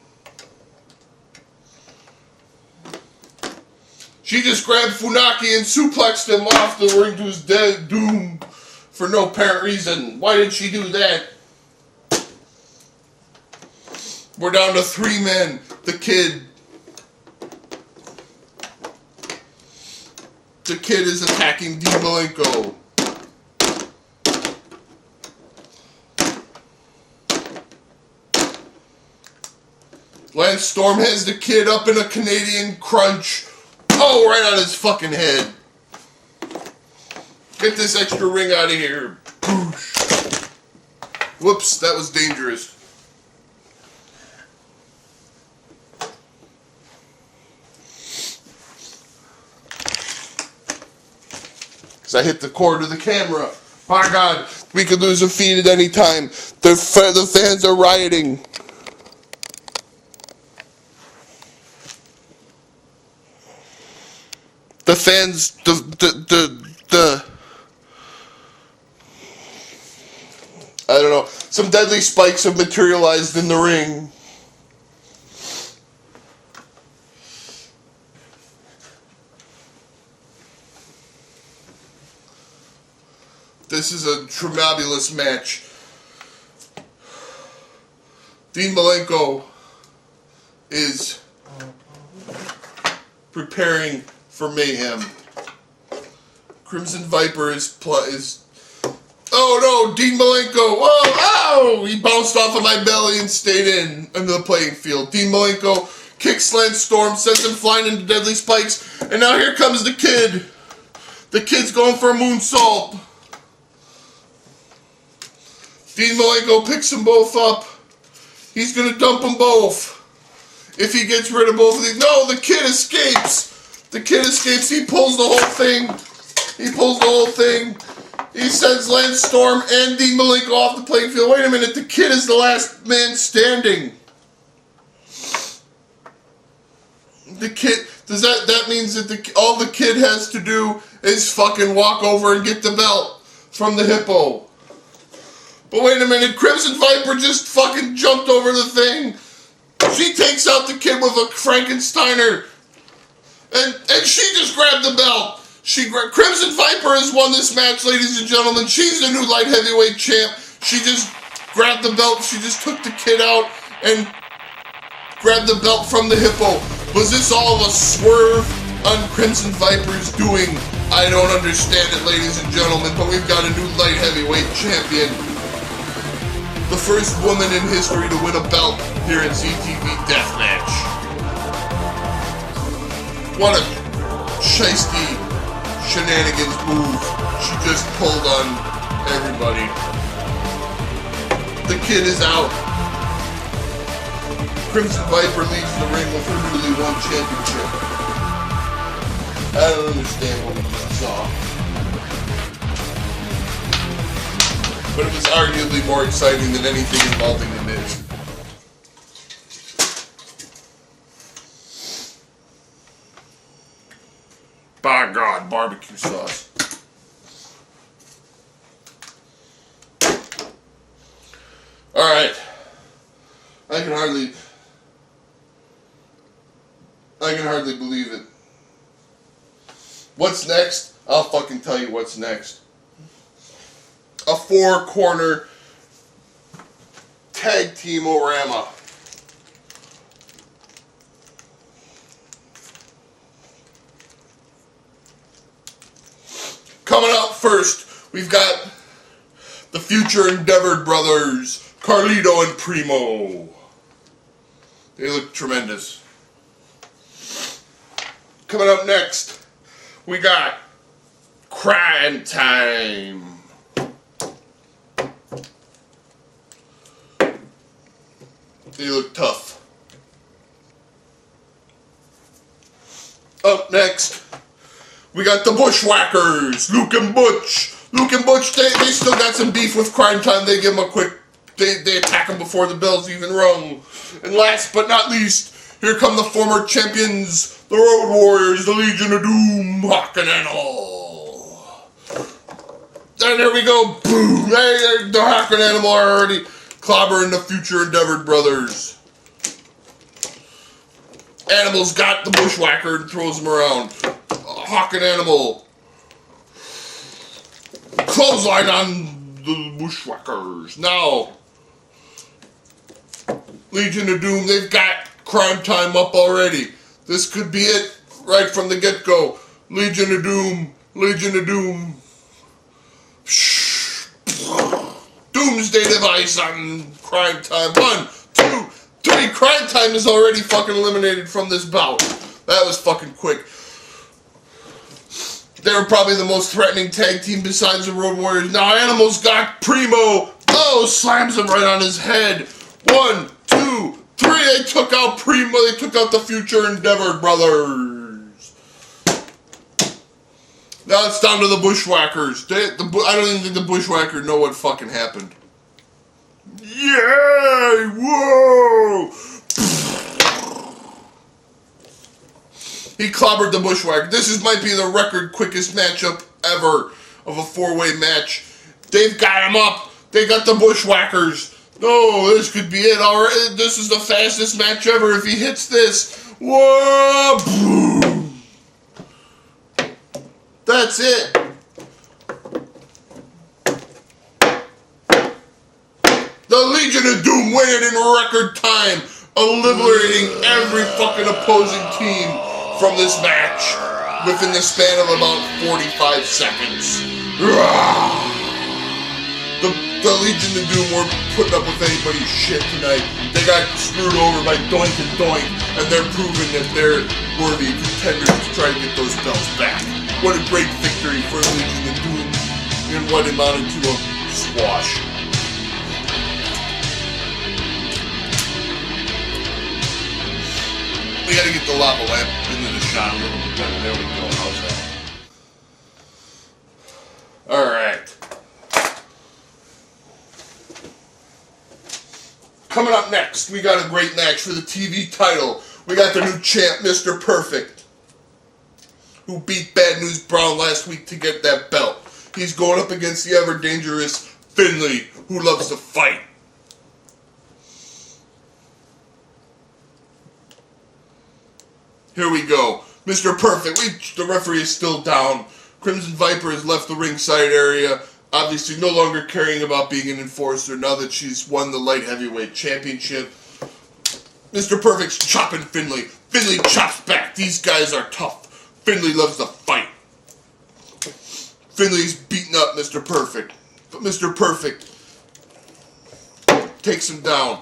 She just grabbed Funaki and suplexed him off the ring to his dead doom for no apparent reason. Why did she do that? We're down to 3 men. The kid is attacking Dean Malenko. Lance Storm has the kid up in a Canadian crunch. Oh, right on his fucking head. Get this extra ring out of here. Boosh. Whoops, that was dangerous. Because I hit the cord of the camera. My God, we could lose a feed at any time. The fans are rioting. the fans, the I don't know, some deadly spikes have materialized in the ring. This is a tremendous match. Dean Malenko is preparing for mayhem. Crimson Viper is oh no, Dean Malenko, whoa, ow! He bounced off of my belly and stayed into the playing field. Dean Malenko kicks Slant Storm, sends him flying into deadly spikes, and now here comes the kid. The kid's going for a moonsault. Dean Malenko picks them both up. He's gonna dump them both. If he gets rid of both of these. No, the kid escapes. The kid escapes. He pulls the whole thing. He pulls the whole thing. He sends Lance Storm and Dean Malenko off the playing field. Wait a minute. The kid is the last man standing. The kid. That means that all the kid has to do is fucking walk over and get the belt from the hippo. But wait a minute, Crimson Viper just fucking jumped over the thing. She takes out the kid with a Frankensteiner. And she just grabbed the belt. Crimson Viper has won this match, ladies and gentlemen. She's the new light heavyweight champ. She just grabbed the belt. She just took the kid out and grabbed the belt from the hippo. Was this all a swerve on Crimson Viper's doing? I don't understand it, ladies and gentlemen, but we've got a new light heavyweight champion. The first woman in history to win a belt here at ZTV Deathmatch. What a shiesty shenanigans move. She just pulled on everybody. The kid is out. Crimson Viper leaves the ring with her newly won championship. I don't understand what we just saw. But it was arguably more exciting than anything involving the Miz. By God, barbecue sauce. Alright. I can hardly believe it. What's next? I'll fucking tell you what's next. A 4-corner tag team-orama. Coming up first, we've got the Future Endeavored brothers, Carlito and Primo. They look tremendous. Coming up next, we got Crime Time. They look tough. Up next, we got the Bushwhackers, Luke and Butch. Luke and Butch, they still got some beef with Crime Time. They give them a quick, they attack them before the bell's even rung. And last but not least, here come the former champions, the Road Warriors, the Legion of Doom, Hawk and Animal. And there we go, boom, the Hawk and Animal are already clobbering the Future Endeavored brothers. Animal's got the Bushwhacker and throws him around. Hawk and Animal. Clothesline on the Bushwhackers. Now, Legion of Doom, they've got Crime Time up already. This could be it right from the get-go. Legion of Doom. Legion of Doom. Doomsday device on Crime Time. 1, 2, 3. Crime Time is already fucking eliminated from this bout. That was fucking quick. They're probably the most threatening tag team besides the Road Warriors. Now Animal's got Primo. Oh, slams him right on his head. 1, 2, 3. They took out Primo. They took out the Future Endeavored brothers. Now it's down to the Bushwhackers. I don't even think the Bushwhackers know what fucking happened. Yay! Whoa! He clobbered the Bushwhacker. Might be the record quickest matchup ever of a 4-way match. They've got him up. They got the Bushwhackers. Oh, this could be it. All right, this is the fastest match ever if he hits this. Whoa! Boom. That's it. The Legion of Doom win it in record time, obliterating every fucking opposing team from this match within the span of about 45 seconds. The Legion of Doom weren't putting up with anybody's shit tonight. They got screwed over by Doink and Doink, and they're proving that they're worthy contenders to try to get those belts back. What a great victory for the Legion of Doom in what amounted to a squash. We gotta get the lava lamp into the shot a little bit better. There we go. How's that? Alright. Coming up next, we got a great match for the TV title. We got the new champ, Mr. Perfect, who beat Bad News Brown last week to get that belt. He's going up against the ever-dangerous Finley, who loves to fight. Here we go. Mr. Perfect. The referee is still down. Crimson Viper has left the ringside area. Obviously no longer caring about being an enforcer now that she's won the light heavyweight championship. Mr. Perfect's chopping Finley. Finley chops back. These guys are tough. Finley loves to fight. Finley's beating up Mr. Perfect. But Mr. Perfect takes him down.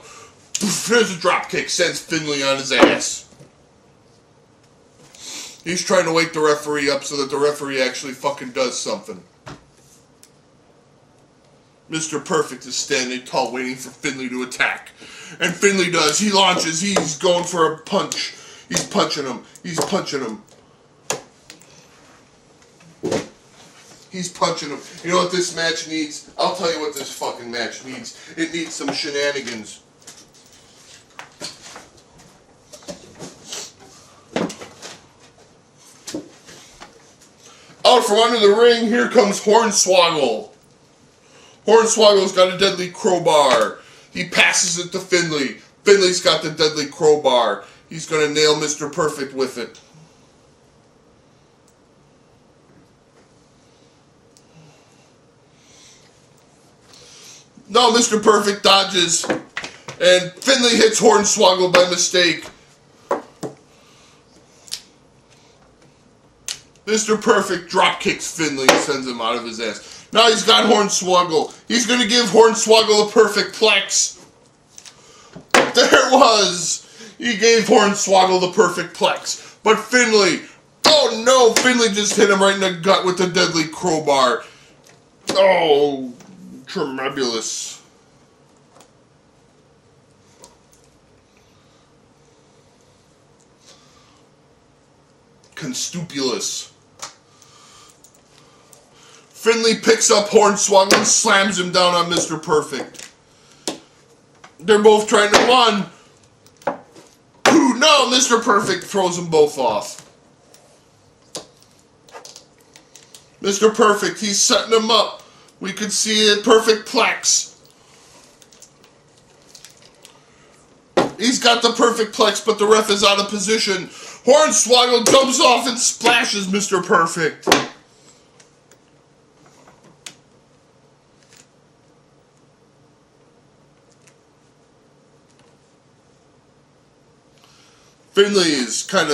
There's a drop kick. Sends Finley on his ass. He's trying to wake the referee up so that the referee actually fucking does something. Mr. Perfect is standing tall waiting for Finley to attack. And Finley does. He launches. He's going for a punch. He's punching him. He's punching him. He's punching him. You know what this match needs? I'll tell you what this fucking match needs. It needs some shenanigans. Out from under the ring, here comes Hornswoggle. Hornswoggle's got a deadly crowbar. He passes it to Finley. Finley's got the deadly crowbar. He's going to nail Mr. Perfect with it. No, Mr. Perfect dodges. And Finley hits Hornswoggle by mistake. Mr. Perfect drop kicks Finley and sends him out of his ass. Now he's got Hornswoggle. He's going to give Hornswoggle a perfect plex. There it was. He gave Hornswoggle the perfect plex. But Finley, oh no, Finley just hit him right in the gut with the deadly crowbar. Oh, tremendous. Constupulous. Finley picks up Hornswoggle and slams him down on Mr. Perfect. They're both trying to run. No, Mr. Perfect throws them both off. Mr. Perfect, he's setting them up. We could see a perfect plex. He's got the perfect plex, but the ref is out of position. Hornswoggle jumps off and splashes Mr. Perfect. Finley is kind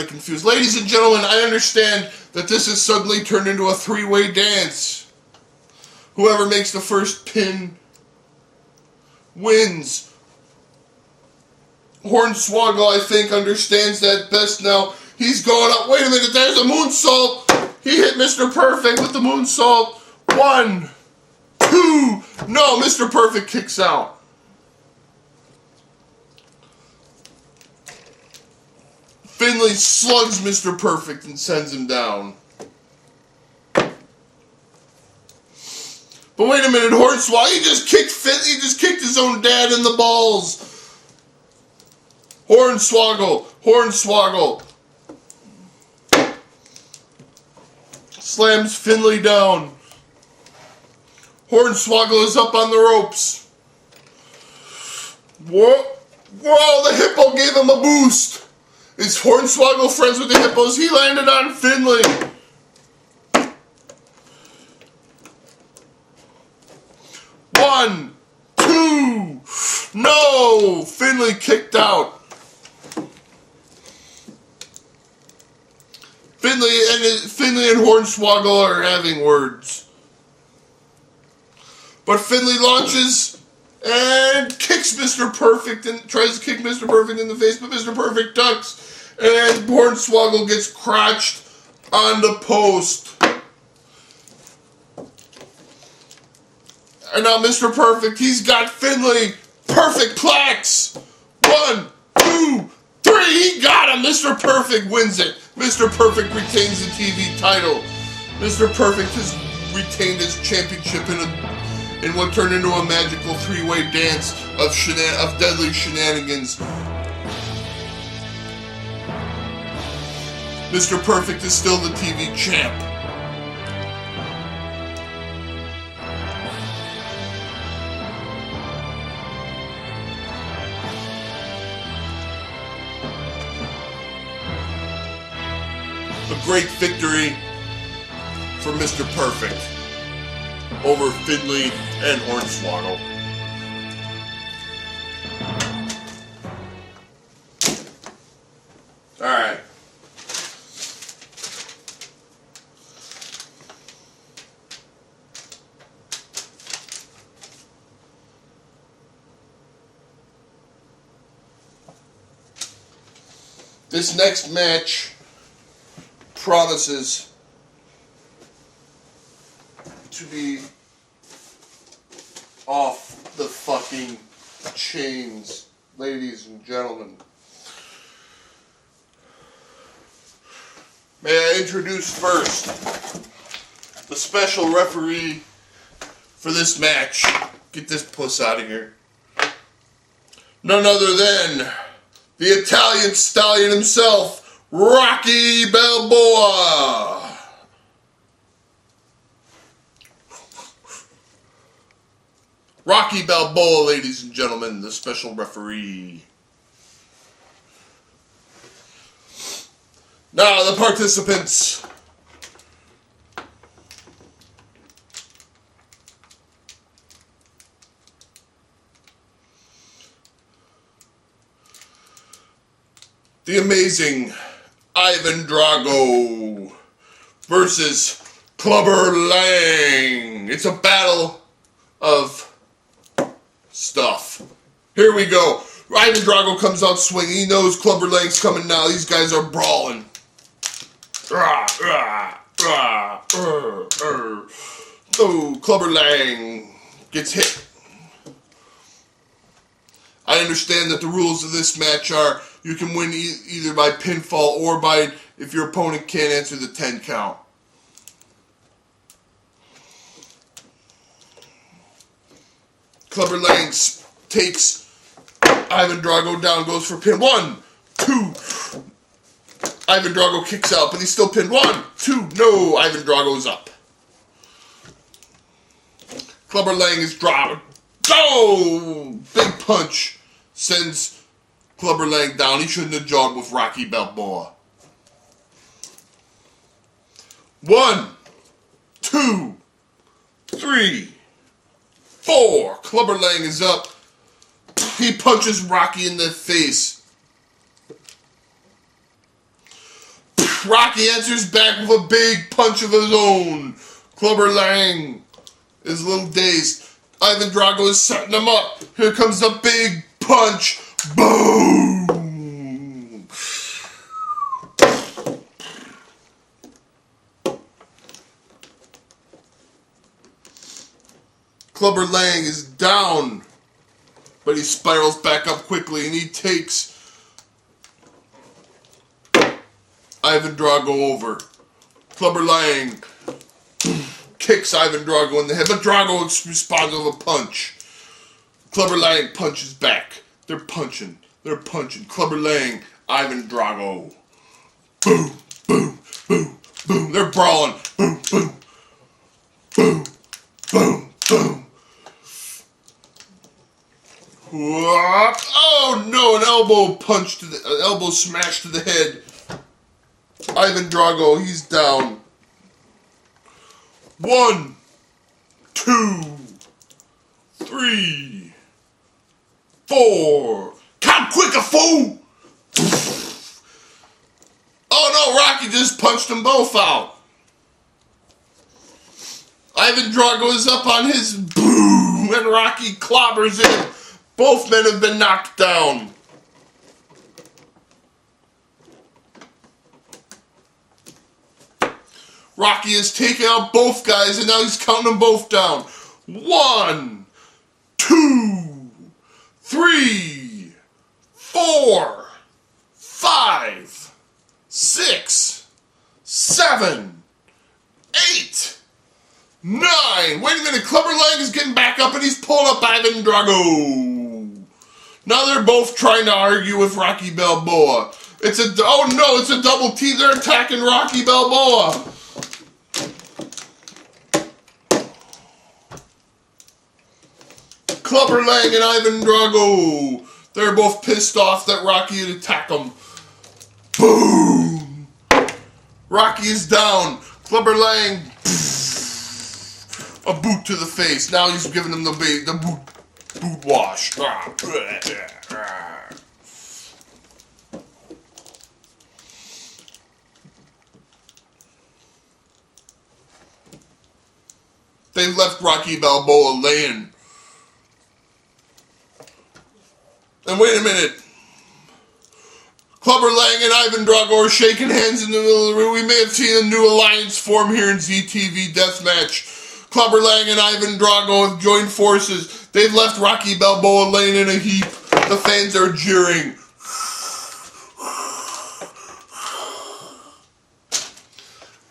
of confused. Ladies and gentlemen, I understand that this has suddenly turned into a three-way dance. Whoever makes the first pin wins. Hornswoggle, I think, understands that best now. He's going up. Wait a minute, there's a moonsault. He hit Mr. Perfect with the moonsault. 1, 2. No, Mr. Perfect kicks out. Finley slugs Mr. Perfect and sends him down. But wait a minute, Hornswoggle, he just kicked his own dad in the balls. Hornswoggle. Hornswoggle. Slams Finley down. Hornswoggle is up on the ropes. Whoa, the hippo gave him a boost. Is Hornswoggle friends with the hippos? He landed on Finley. One, two. No, Finley kicked out. Finley and Hornswoggle are having words. But Finley launches and kicks Mr. Perfect and tries to kick Mr. Perfect in the face, but Mr. Perfect ducks and Hornswoggle gets crotched on the post. And now Mr. Perfect, he's got Finley. Perfect plex. 1, 2, 3. He got him. Mr. Perfect wins it. Mr. Perfect retains the TV title. Mr. Perfect has retained his championship in what turned into a magical three-way dance of deadly shenanigans. Mr. Perfect is still the TV champ. A great victory for Mr. Perfect over Finley and Hornswoggle. Alright. This next match promises to be off the fucking chains, ladies and gentlemen. May I introduce first the special referee for this match. Get this puss out of here. None other than the Italian stallion himself, Rocky Balboa. Rocky Balboa, ladies and gentlemen, the special referee. Now, the participants. The amazing Ivan Drago versus Clubber Lang. It's a battle of stuff. Here we go. Ivan Drago comes out swinging. He knows Clubber Lang's coming now. These guys are brawling. Oh, Clubber Lang gets hit. I understand that the rules of this match are you can win either by pinfall or by if your opponent can't answer the 10 count. Clubber Lang takes Ivan Drago down, goes for pin. 1, 2. Ivan Drago kicks out, but he's still pinned. 1, 2. No, Ivan Drago's up. Clubber Lang is dropped. Oh! Big punch sends Clubber Lang down. He shouldn't have jogged with Rocky Balboa. 1, 2, 3, 4. Clubber Lang is up. He punches Rocky in the face. Rocky answers back with a big punch of his own. Clubber Lang is a little dazed. Ivan Drago is setting him up. Here comes the big punch. Boom! Clubber Lang is down, but he spirals back up quickly and he takes Ivan Drago over. Clubber Lang kicks Ivan Drago in the head, but Drago responds with a punch. Clubber Lang punches back. They're punching. They're punching. Clubber Lang, Ivan Drago. Boom, boom, boom, boom. They're brawling. Boom, boom, boom, boom, boom. Oh no! An elbow punch to the elbow smash to the head. Ivan Drago, he's down. 1, 2, 3, 4. Count quick, a fool! Oh no! Rocky just punched them both out. Ivan Drago is up on his boom, and Rocky clobbers him. Both men have been knocked down. Rocky has taken out both guys, and now he's counting them both down. 1, 2, 3, 4, 5, 6, 7, 8, 9. Wait a minute, Clubber Lang is getting back up, and he's pulling up Ivan Drago. Now they're both trying to argue with Rocky Balboa. It's a double team. They're attacking Rocky Balboa. Clubber Lang and Ivan Drago. They're both pissed off that Rocky had attacked them. Boom! Rocky is down. Clubber Lang, a boot to the face. Now he's giving him the boot wash. They left Rocky Balboa laying. And wait a minute. Clubber Lang and Ivan Drago are shaking hands in the middle of the ring. We may have seen a new alliance form here in ZTV Deathmatch. Clubber Lang and Ivan Drago have joined forces. They've left Rocky Balboa laying in a heap. The fans are jeering.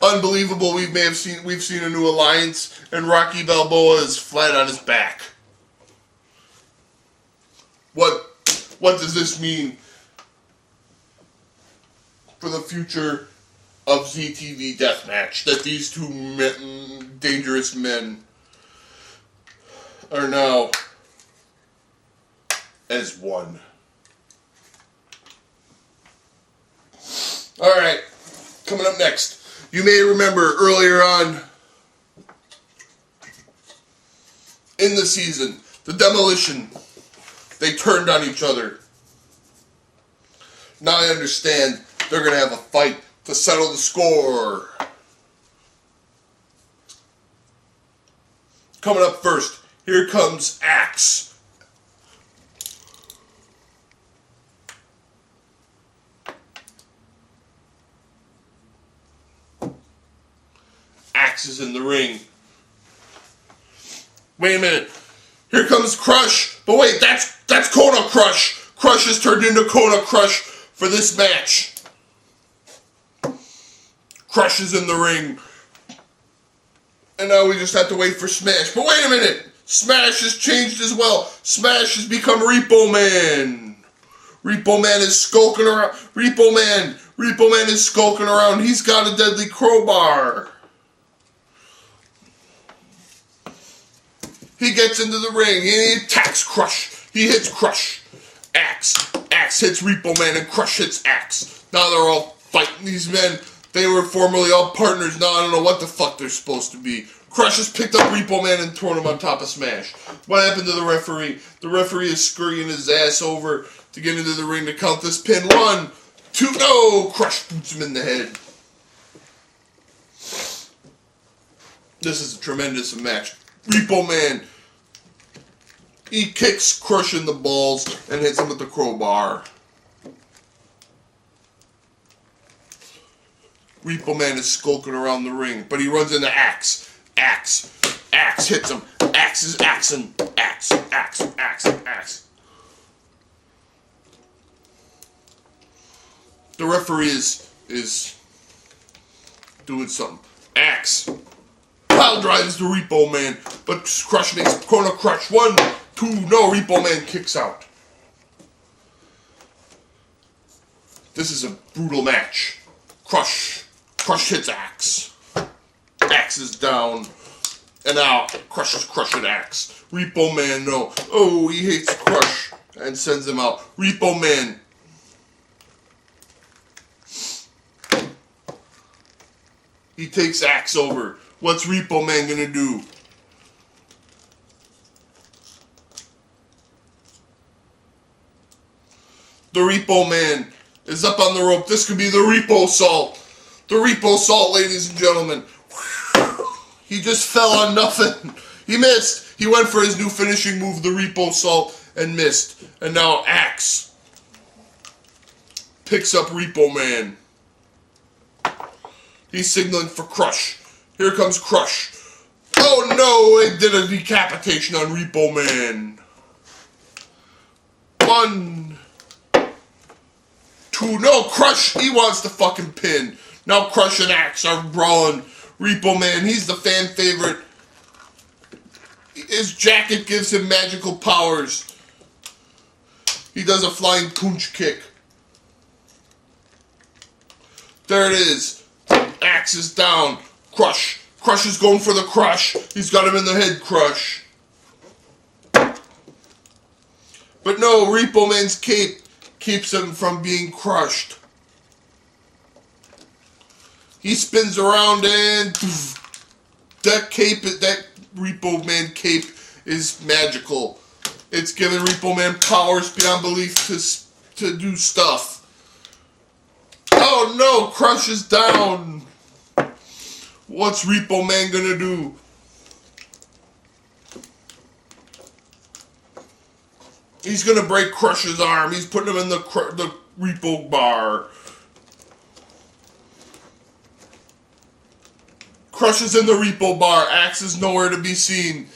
Unbelievable. We've seen a new alliance, and Rocky Balboa is flat on his back. What does this mean for the future of ZTV Deathmatch? That these two dangerous men are now as one. Alright, coming up next. You may remember earlier on in the season, the Demolition, they turned on each other. Now I understand they're going to have a fight to settle the score. Coming up first, here comes Axe. Axe is in the ring. Wait a minute. Here comes Crush. But wait, that's Kona Crush. Crush has turned into Kona Crush for this match. Crush is in the ring. And now we just have to wait for Smash. But wait a minute. Smash has changed as well. Smash has become Repo Man. Repo Man is skulking around. Repo Man is skulking around. He's got a deadly crowbar. He gets into the ring and he attacks Crush. He hits Crush. Axe hits Repo Man and Crush hits Axe. Now they're all fighting. These men, they were formerly all partners. Now I don't know what the fuck they're supposed to be. Crush has picked up Repo Man and thrown him on top of Smash. What happened to the referee? The referee is scurrying his ass over to get into the ring to count this pin. 1, 2, no! Crush boots him in the head. This is a tremendous match. Repo Man, he kicks Crush in the balls and hits him with the crowbar. Repo Man is skulking around the ring, but he runs into Axe. Axe hits him. Axe is axing. Axe. The referee is doing something. Axe pile drives the Repo Man, but Crush makes Kona Crush. 1, 2, no, Repo Man kicks out. This is a brutal match. Crush hits Axe. Axe is down. And now Crush is crushing Axe. Repo Man, no. Oh, he hates Crush and sends him out. Repo Man. He takes Axe over. What's Repo Man gonna do? The Repo Man is up on the rope. This could be the Repo Salt. The Repo Salt, ladies and gentlemen. He just fell on nothing. He missed. He went for his new finishing move, the Repo Salt, and missed. And now Axe picks up Repo Man. He's signaling for Crush. Here comes Crush. Oh no, it did a decapitation on Repo Man. 1, 2, no, Crush, he wants the fucking pin. Now Crush and Axe are brawling. Repo Man, he's the fan favorite. His jacket gives him magical powers. He does a flying punch kick. There it is. Axe is down. Crush. Crush is going for the crush. He's got him in the head crush. But no, Repo Man's cape keeps him from being crushed. He spins around and that Repo Man cape is magical. It's giving Repo Man powers beyond belief to do stuff. Oh no, Crush is down. What's Repo Man gonna do? He's gonna break Crush's arm. He's putting him in the Repo bar. Crush is in the Repo bar. Axe is nowhere to be seen.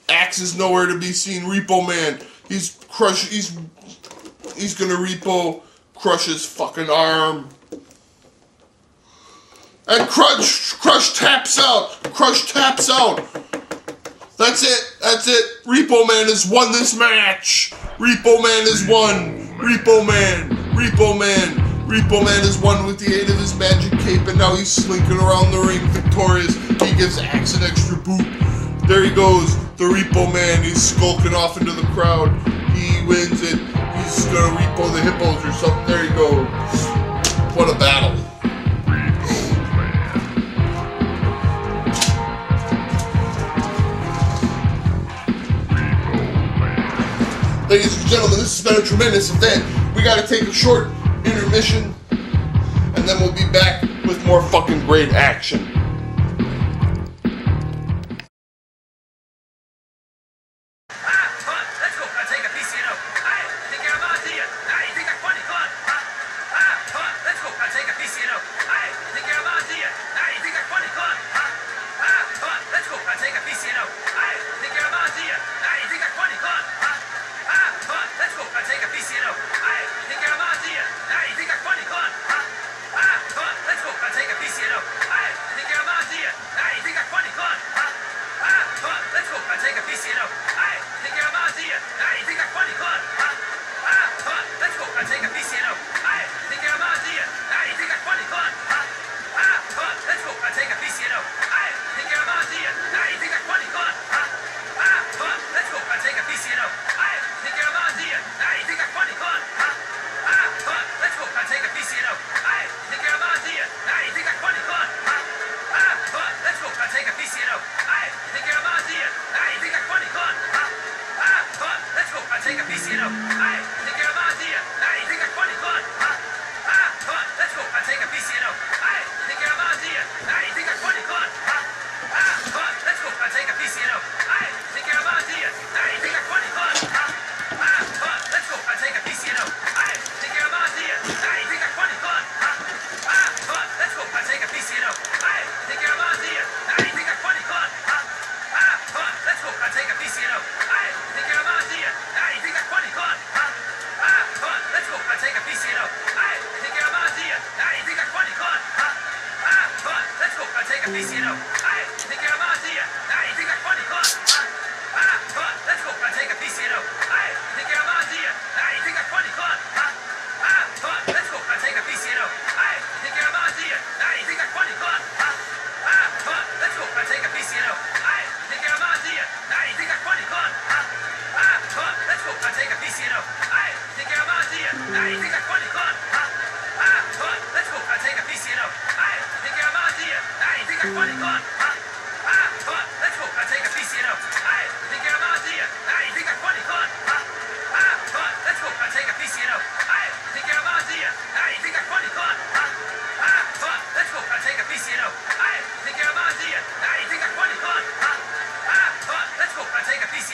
Axe is nowhere to be seen. Repo Man. He's gonna Repo Crush's fucking arm. And Crush taps out. Crush taps out. That's it. That's it. Repo Man has won this match. Repo Man has won. Repo Man. Repo Man. Repo Man has won with the aid of his magic cape, and now he's slinking around the ring victorious. He gives Axe an extra boot. There he goes. The Repo Man. He's skulking off into the crowd. He wins it. He's gonna Repo the hippos or something. There he goes. What a battle. Ladies and gentlemen, this has been a tremendous event. We gotta take a short intermission, and then we'll be back with more fucking great action. Let's go, I take a piece, you know. Hey, think you're a man, do you? Hey, you think that's funny? Come on. Huh?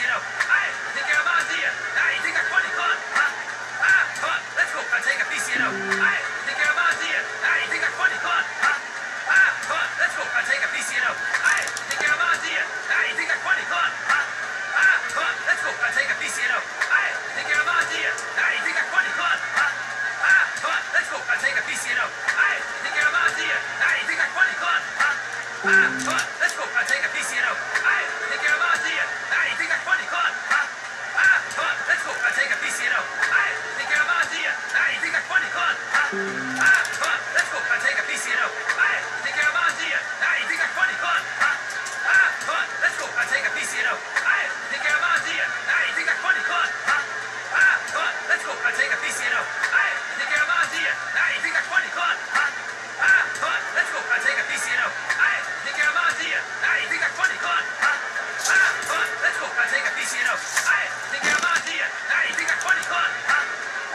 PCNO. Hey, think you're about here. Hey, you think that's funny? Come on. Huh? Ah, come on. Let's go. I'll take a PCNO. Hey, think you're about here. Hey, you think that's funny? Come on. Huh? Ah, come on. Let's go. I'll take a PCNO. Hey, think you're about here. Hey, you think that's funny? Come on. Huh? Ah, come on. Let's go. I'll take a PCNO. Hey, think you're about here. Hey, you think that's funny? Come on. Huh? Ah, come on. Let's go. I'll take a PCNO. Hey, think you're about here. Hey, you think that's funny? Come on. Huh? Ah, come on. Let's go. I'll take a PCNO. Hey, think you're about here. Hey, you think that's funny? Come on. Huh? Ah, come on. Let's go. I'll take a PCNO. Hey, think you're about here. Hey, you think that's funny? Come on. Huh? Ah, come on. Let's go. I'll take a PCNO. Hey, think you're about here. Hey, you think that's funny? Come on. Huh? Ah, come on. Let's go. I'll take a PCNO. Hey, think you're about here. Hey, you think that's funny? Come on. Huh? Ah, come on. Let's go. I'll take a PCNO. Hey, think you're about here. Hey, you think that's funny? Come on. Huh? Ah, come on. Let's go. I'll take a PCNO. Hey, think you're about here. Hey, you think that's funny? Come on. Huh?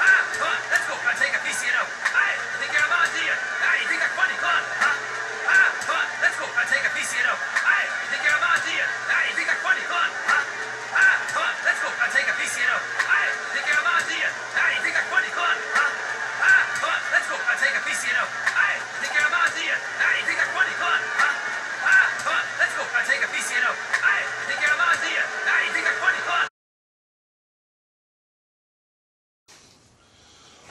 Ah, come on. Let's go. I'll take a PCNO. Hey, think you're about here. Hey, you think that's funny? Come on. Huh? Ah, come on. Let's go. I'll take a PCNO. Hey, think you're about here. Hey, you think that's funny? Come on. Huh? Ah, come on. Let's go. I'll take a PCNO. Hey, think you're about here. Hey, you think that's funny? Come on. Huh? Ah, come on. Let's go. I'll take a PCNO. Hey, think you're about here. Hey, you think that's funny? Come on. Huh? Ah, come on. Let's go. I'll take a PCNO. Hey, think you're about here. Hey, you think that's funny? Come on. Huh? Ah, come on. Let's go. I'll take a PCNO. Hey, think you're about here. Hey, you think that's funny? Come on.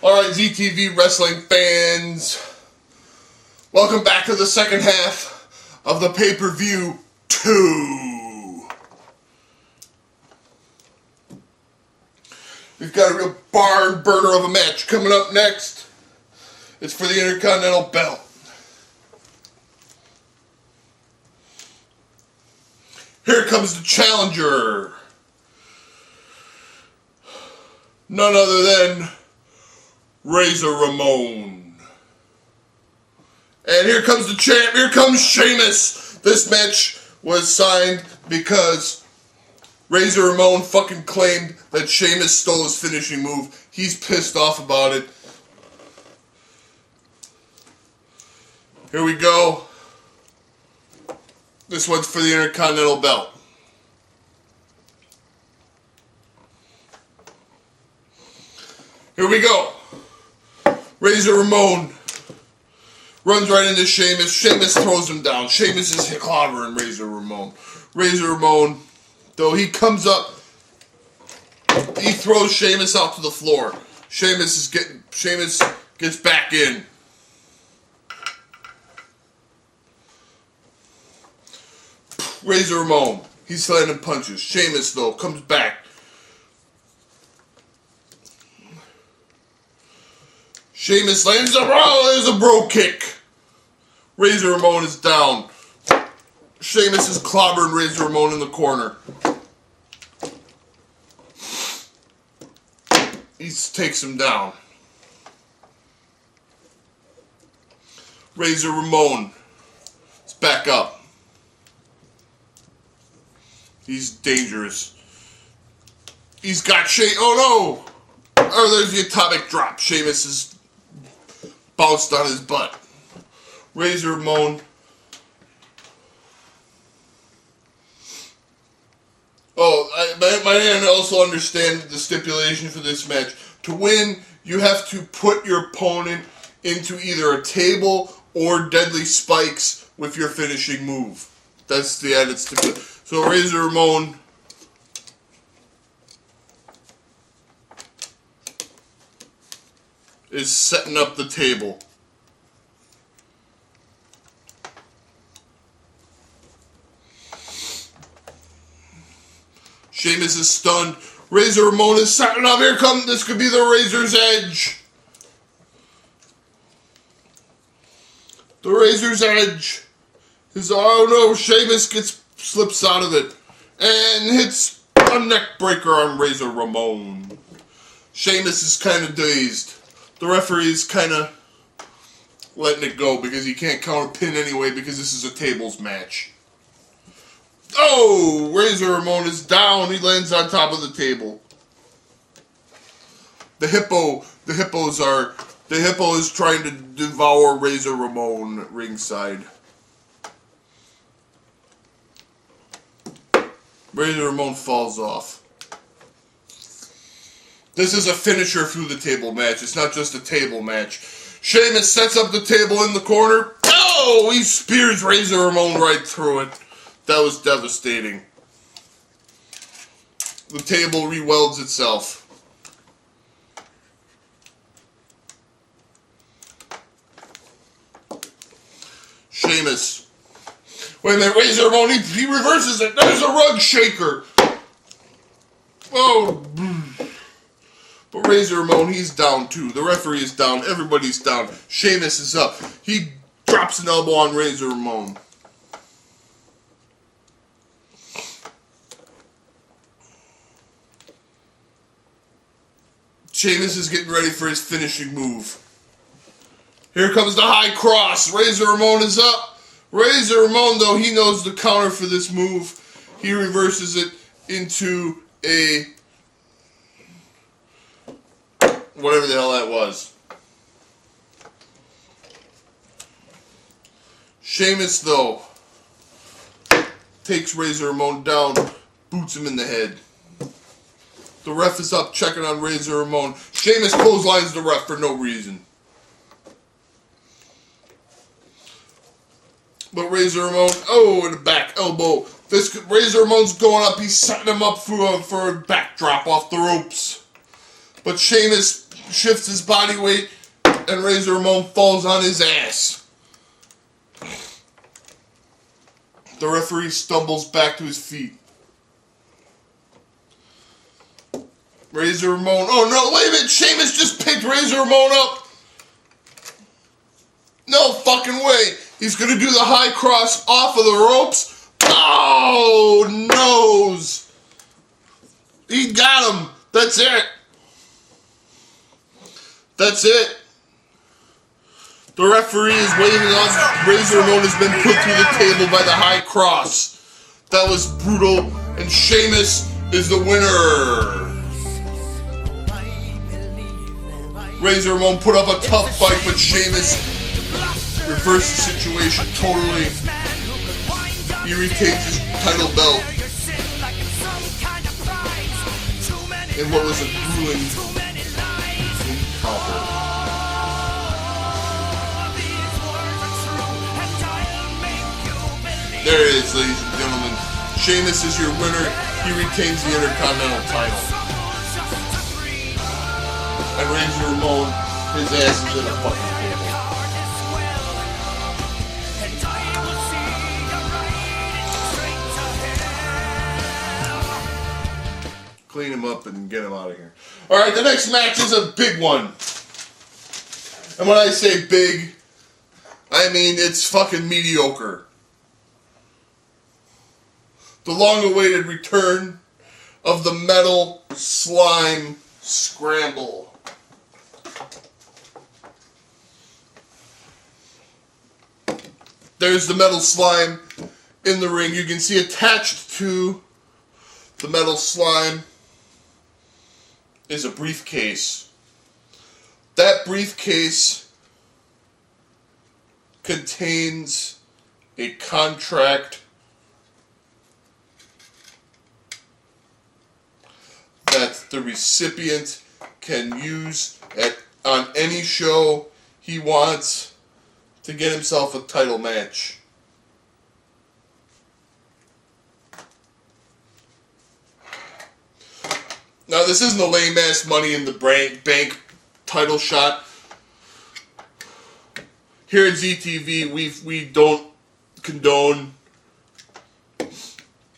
Alright, ZTV wrestling fans, welcome back to the second half of the pay-per-view 2. We've got a real barn burner of a match coming up next. It's for the Intercontinental Belt. Here comes the challenger. None other than Razor Ramon. And here comes the champ. Here comes Sheamus. This match was signed because Razor Ramon fucking claimed that Sheamus stole his finishing move. He's pissed off about it. Here we go. This one's for the Intercontinental Belt. Here we go. Razor Ramon runs right into Sheamus. Sheamus throws him down. Sheamus is clobbering Razor Ramon. Razor Ramon, though he comes up, he throws Sheamus out to the floor. Sheamus gets back in. Razor Ramon, he's landing punches. Sheamus, though, comes back. Sheamus lands there's a bro kick. Razor Ramon is down. Sheamus is clobbering Razor Ramon in the corner. He takes him down. Razor Ramon is back up. He's dangerous. He's got oh no! Oh, there's the atomic drop. Sheamus is bounced on his butt. Razor Ramon. Oh, my man also understand the stipulation for this match. To win, you have to put your opponent into either a table or deadly spikes with your finishing move. That's the added stipulation. So Razor Ramon is setting up the table. Sheamus is stunned. Razor Ramon is setting up. Here comes, this could be the Razor's Edge. The Razor's Edge. Oh no, Sheamus slips out of it and hits a neck breaker on Razor Ramon. Sheamus is kind of dazed. The referee is kind of letting it go because he can't count a pin anyway because this is a tables match. Oh, Razor Ramon is down. He lands on top of the table. The hippo is trying to devour Razor Ramon ringside. Razor Ramon falls off. This is a finisher through the table match. It's not just a table match. Sheamus sets up the table in the corner. Oh, he spears Razor Ramon right through it. That was devastating. The table re-welds itself. Sheamus. Wait a minute, Razor Ramon, he reverses it. There's a rug shaker. Oh. But Razor Ramon, he's down too. The referee is down. Everybody's down. Sheamus is up. He drops an elbow on Razor Ramon. Sheamus is getting ready for his finishing move. Here comes the high cross. Razor Ramon is up. Razor Ramon, though, he knows the counter for this move. He reverses it into a... whatever the hell that was. Sheamus, though, takes Razor Ramon down, boots him in the head. The ref is up checking on Razor Ramon. Sheamus clotheslines the ref for no reason. But Razor Ramon, oh, in the back elbow. Razor Ramon's going up. He's setting him up for a backdrop off the ropes. But Sheamus shifts his body weight, and Razor Ramon falls on his ass. The referee stumbles back to his feet. Razor Ramon, oh no, wait a minute, Sheamus just picked Razor Ramon up. No fucking way. He's going to do the high cross off of the ropes. Oh, nose. He got him. That's it. That's it. The referee is waving on. Razor Ramon has been put through the table by the high cross. That was brutal, and Sheamus is the winner. Razor Ramon put up a tough fight, but Sheamus reversed the situation totally. He retains his title belt in what was a grueling encounter. There it is, ladies and gentlemen. Sheamus is your winner. He retains the Intercontinental title. And Razor Ramon, his ass is in a fucking table. Clean him up and get him out of here. Alright, the next match is a big one. And when I say big, I mean it's fucking mediocre. The long-awaited return of the Metal Slime Scramble. There's the Metal Slime in the ring. You can see attached to the Metal Slime is a briefcase. That briefcase contains a contract that the recipient can use on any show he wants to get himself a title match. Now, this isn't a lame-ass Money in the Bank title shot. Here at ZTV, we don't condone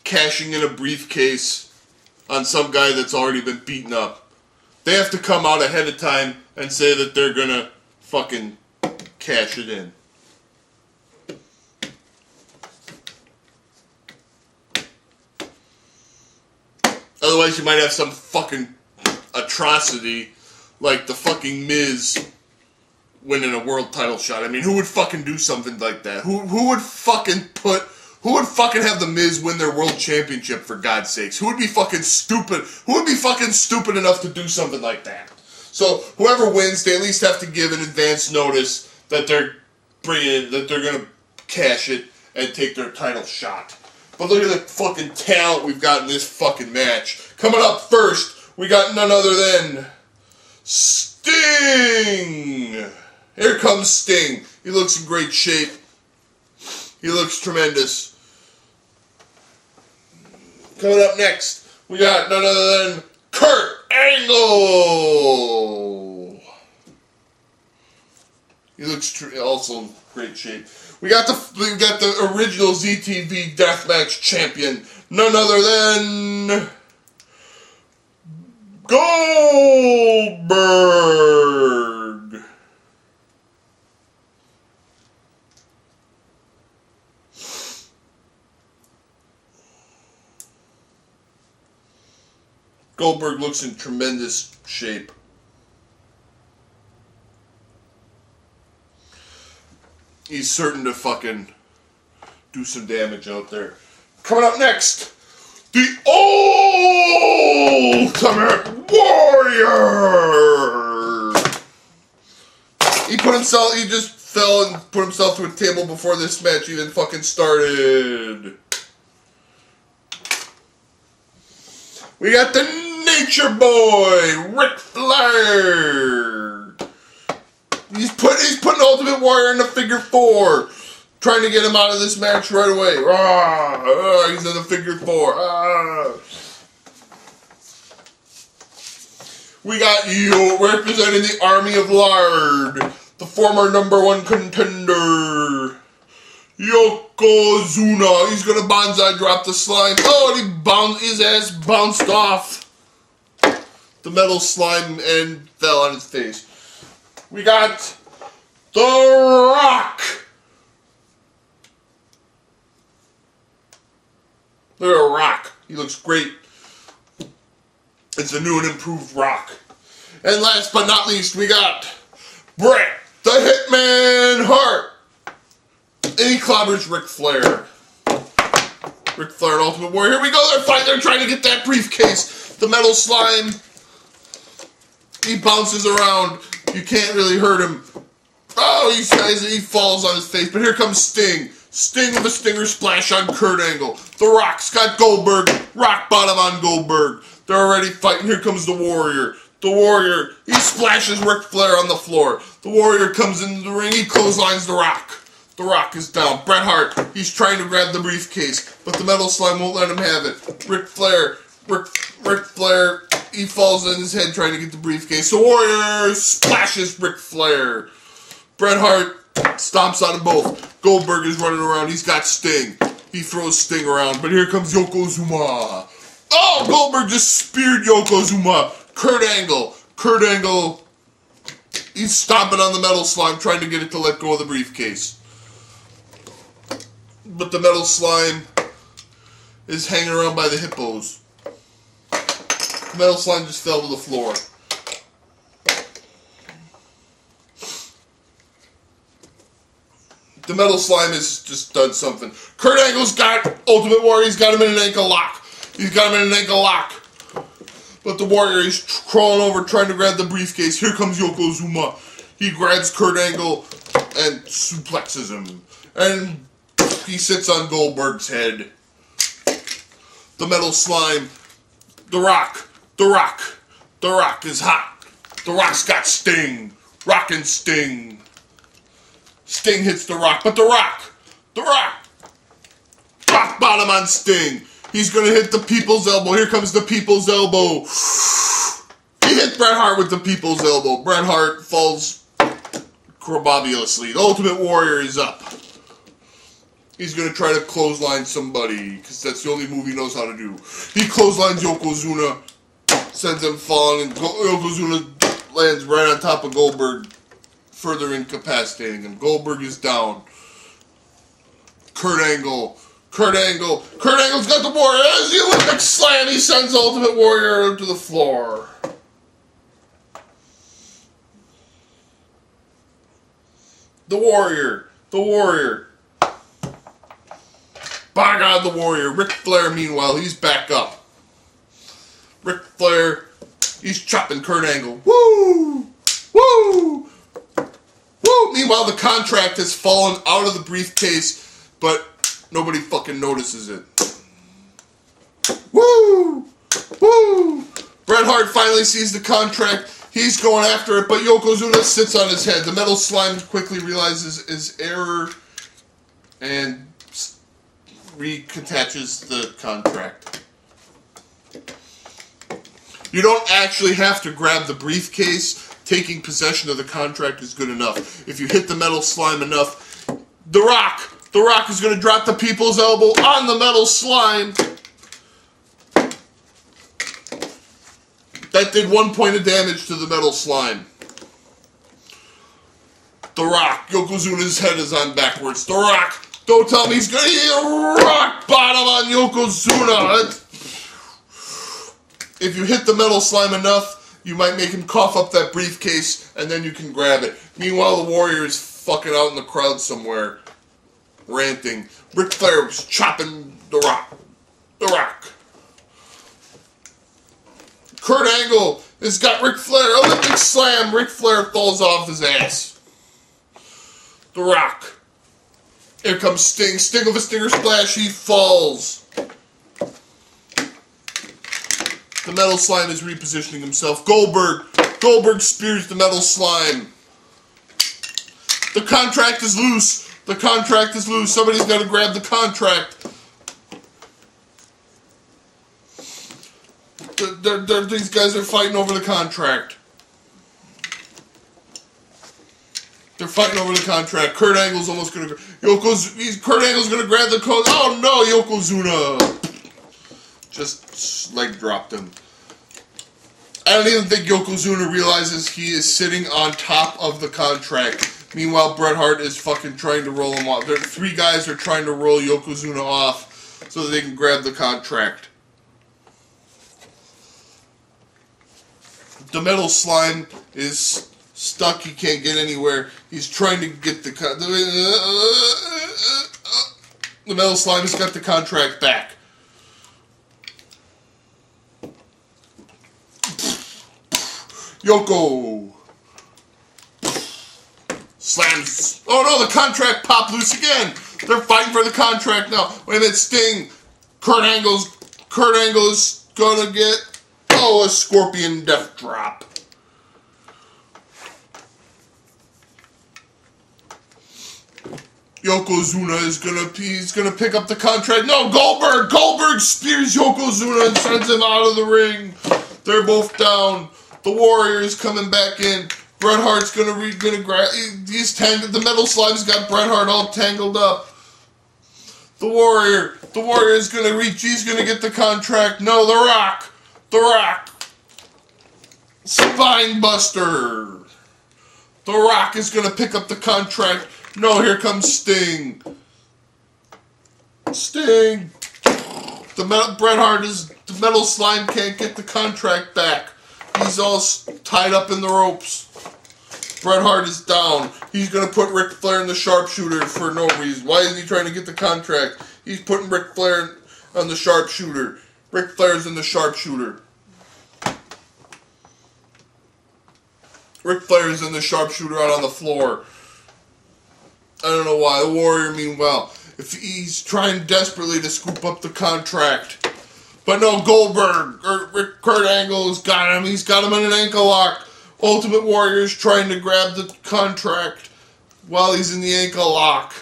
cashing in a briefcase on some guy that's already been beaten up. They have to come out ahead of time and say that they're gonna fucking cash it in. Otherwise, you might have some fucking atrocity like the fucking Miz winning a world title shot. I mean, who would fucking do something like that? Who would fucking have the Miz win their world championship, for God's sakes? Who would be fucking stupid? Who would be fucking stupid enough to do something like that? So whoever wins, they at least have to give an advance notice that they're gonna cash it and take their title shot. But look at the fucking talent we've got in this fucking match. Coming up first, we got none other than Sting! Here comes Sting. He looks in great shape. He looks tremendous. Coming up next, we got none other than Kurt Angle! He looks also in great shape. We got the original ZTV Deathmatch champion, none other than Goldberg. Goldberg looks in tremendous shape. He's certain to fucking do some damage out there. Coming up next, the Ultimate Warrior! He just fell and put himself to a table before this match even fucking started. We got the Nature Boy, Ric Flair. He's putting Ultimate Warrior in the figure 4. Trying to get him out of this match right away. He's in the figure 4. We got you representing the Army of Lard. The former #1 contender. Yokozuna. He's gonna bonsai drop the slime. Oh, and his ass bounced off the metal slime and fell on his face. We got The Rock. Look at Rock. He looks great. It's a new and improved Rock. And last but not least, we got Bret the Hitman Hart. And he clobbers Ric Flair. Ric Flair and Ultimate Warrior. Here we go. They're fighting. They're trying to get that briefcase. The metal slime. He bounces around. You can't really hurt him. Oh, he falls on his face. But here comes Sting. Sting with a stinger splash on Kurt Angle. The Rock's got Goldberg. Rock bottom on Goldberg. They're already fighting. Here comes the Warrior. The Warrior, he splashes Ric Flair on the floor. The Warrior comes into the ring. He clotheslines The Rock. The Rock is down. Bret Hart, he's trying to grab the briefcase, but the metal slime won't let him have it. Ric Flair, he falls on his head trying to get the briefcase. The Warrior splashes Ric Flair. Bret Hart stomps on them both. Goldberg is running around. He's got Sting. He throws Sting around, but here comes Yokozuna. Oh, Goldberg just speared Yokozuna. Kurt Angle, he's stomping on the metal slime, trying to get it to let go of the briefcase. But the metal slime is hanging around by the hippos. The metal slime just fell to the floor. The metal slime has just done something. Kurt Angle's got Ultimate Warrior. He's got him in an ankle lock. But the Warrior is crawling over, trying to grab the briefcase. Here comes Yokozuna. He grabs Kurt Angle and suplexes him. And he sits on Goldberg's head. The metal slime. The Rock is hot. The Rock's got Sting. Rock and Sting. Sting hits The Rock, but The Rock, rock bottom on Sting. He's going to hit the People's Elbow. Here comes the People's Elbow. He hit Bret Hart with the People's Elbow. Bret Hart falls crobabulously. The Ultimate Warrior is up. He's going to try to clothesline somebody, because that's the only move he knows how to do. He clotheslines Yokozuna, sends him falling, and Yokozuna lands right on top of Goldberg, further incapacitating him. Goldberg is down. Kurt Angle's got the Warrior. As the Olympic slam, he sends Ultimate Warrior to the floor. The Warrior. By God, the Warrior. Ric Flair, meanwhile, he's back up. Ric Flair, he's chopping Kurt Angle. Woo! Meanwhile, the contract has fallen out of the briefcase, but nobody fucking notices it. Bret Hart finally sees the contract. He's going after it, but Yokozuna sits on his head. The Metal Slime quickly realizes his error and reattaches the contract. You don't actually have to grab the briefcase. Taking possession of the contract is good enough. If you hit the Metal Slime enough, The Rock is going to drop the People's Elbow on the Metal Slime. That did 1 point of damage to the Metal Slime. The Rock, Yokozuna's head is on backwards. The Rock, don't tell me he's going to hit a rock bottom on Yokozuna. If you hit the Metal Slime enough, you might make him cough up that briefcase, and then you can grab it. Meanwhile, the Warrior is fucking out in the crowd somewhere, ranting. Ric Flair was chopping The Rock. The Rock. Kurt Angle has got Ric Flair. Olympic Slam. Ric Flair falls off his ass. The Rock. Here comes Sting. Sting with a Stinger Splash. He falls. The Metal Slime is repositioning himself. Goldberg spears the Metal Slime. The contract is loose. The contract is loose. Somebody's got to grab the contract. These guys are fighting over the contract. They're fighting over the contract. Kurt Angle's almost gonna. Kurt Angle's gonna grab the code. Oh no, Yokozuna! Just leg dropped him. I don't even think Yokozuna realizes he is sitting on top of the contract. Meanwhile, Bret Hart is fucking trying to roll him off. Three guys are trying to roll Yokozuna off so that they can grab the contract. The Metal Slime is stuck. He can't get anywhere. He's trying to get the Metal Slime has got the contract back. Yoko slams. Oh no, the contract popped loose again. They're fighting for the contract now. Wait a minute, Sting. Kurt Angle is gonna get a Scorpion Death Drop. Yokozuna he's gonna pick up the contract. No, Goldberg spears Yokozuna and sends him out of the ring. They're both down. The Warrior is coming back in. Bret Hart's gonna grab. He's tangled. The Metal Slime's got Bret Hart all tangled up. The Warrior is gonna reach. He's gonna get the contract. No, The Rock. Spine Buster. The Rock is gonna pick up the contract. No, here comes Sting. The Metal Slime can't get the contract back. He's all tied up in the ropes. Bret Hart is down. He's going to put Ric Flair in the sharpshooter for no reason. Why is he trying to get the contract? He's putting Ric Flair on the sharpshooter. Ric Flair's in the sharpshooter. Ric Flair's in the sharpshooter out on the floor. I don't know why. The Warrior, meanwhile, if he's trying desperately to scoop up the contract. But no, Kurt Angle's got him. He's got him in an ankle lock. Ultimate Warrior's trying to grab the contract while he's in the ankle lock.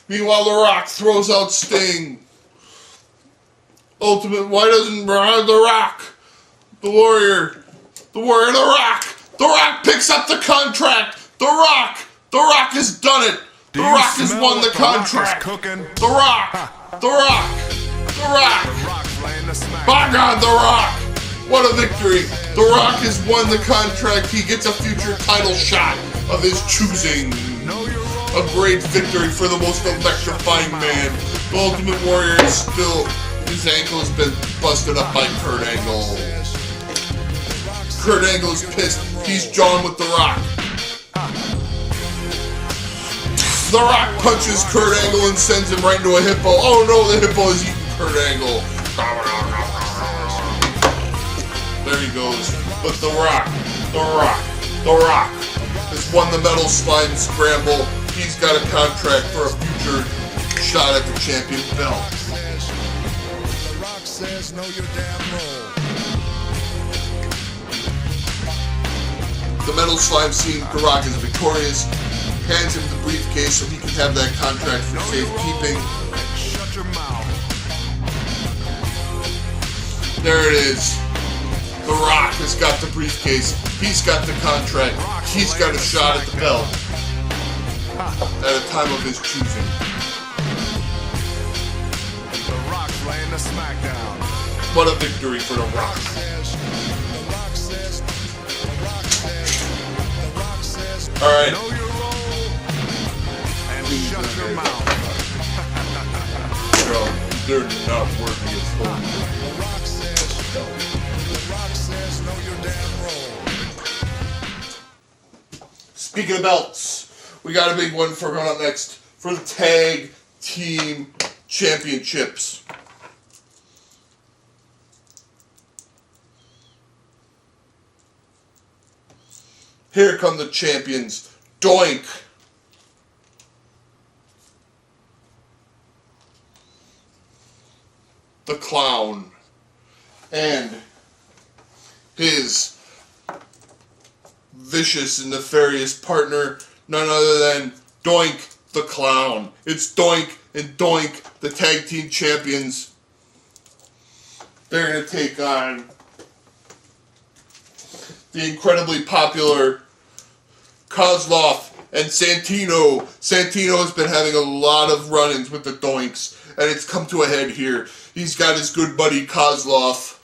Meanwhile, The Rock throws out Sting. Why doesn't The Rock, The Warrior, The Rock picks up the contract. The Rock has done it. The Rock has won the contract. The Rock. By God, The Rock. What a victory. The Rock has won the contract. He gets a future title shot of his choosing. A great victory for the most electrifying man. The Ultimate Warrior is still, his ankle has been busted up by Kurt Angle. Kurt Angle's pissed. He's John with The Rock. The Rock punches Kurt Angle and sends him right into a hippo. Oh no, the hippo is eating Kurt Angle. There he goes. But The Rock has won the Metal Slime Scramble. He's got a contract for a future shot at the champion belt. says know your damn role. The Metal Slime scene, The Rock is victorious, hands him the briefcase so he can have that contract for safekeeping. Shut your mouth. There it is. The Rock has got the briefcase. He's got the contract. He's got a shot at the belt at a time of his choosing. The Rock's laying the smackdown. What a victory for The Rock. Alright. Know your role and shut your mouth. Bro, they're not worthy of holding The Rock says know your damn role. Speaking of belts, we got a big one for coming up next for the Tag Team Championships. Here come the champions. Doink. The Clown. And his vicious and nefarious partner, none other than Doink the Clown. It's Doink and Doink, the Tag Team Champions. They're going to take on the incredibly popular Kozlov and Santino. Santino has been having a lot of run-ins with the Doinks, and it's come to a head here. He's got his good buddy Kozlov,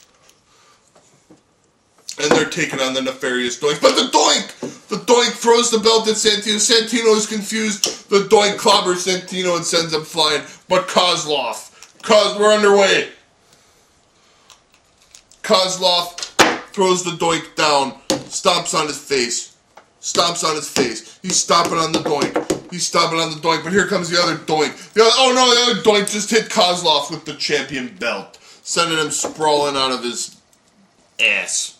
and they're taking on the nefarious Doink. But the Doink throws the belt at Santino. Santino is confused. The Doink clobbers Santino and sends him flying. But Kozlov, we're underway. Kozlov throws the Doink down, stomps on his face. He's stomping on the Doink. But here comes the other Doink. The other Doink just hit Kozlov with the champion belt, sending him sprawling out of his ass.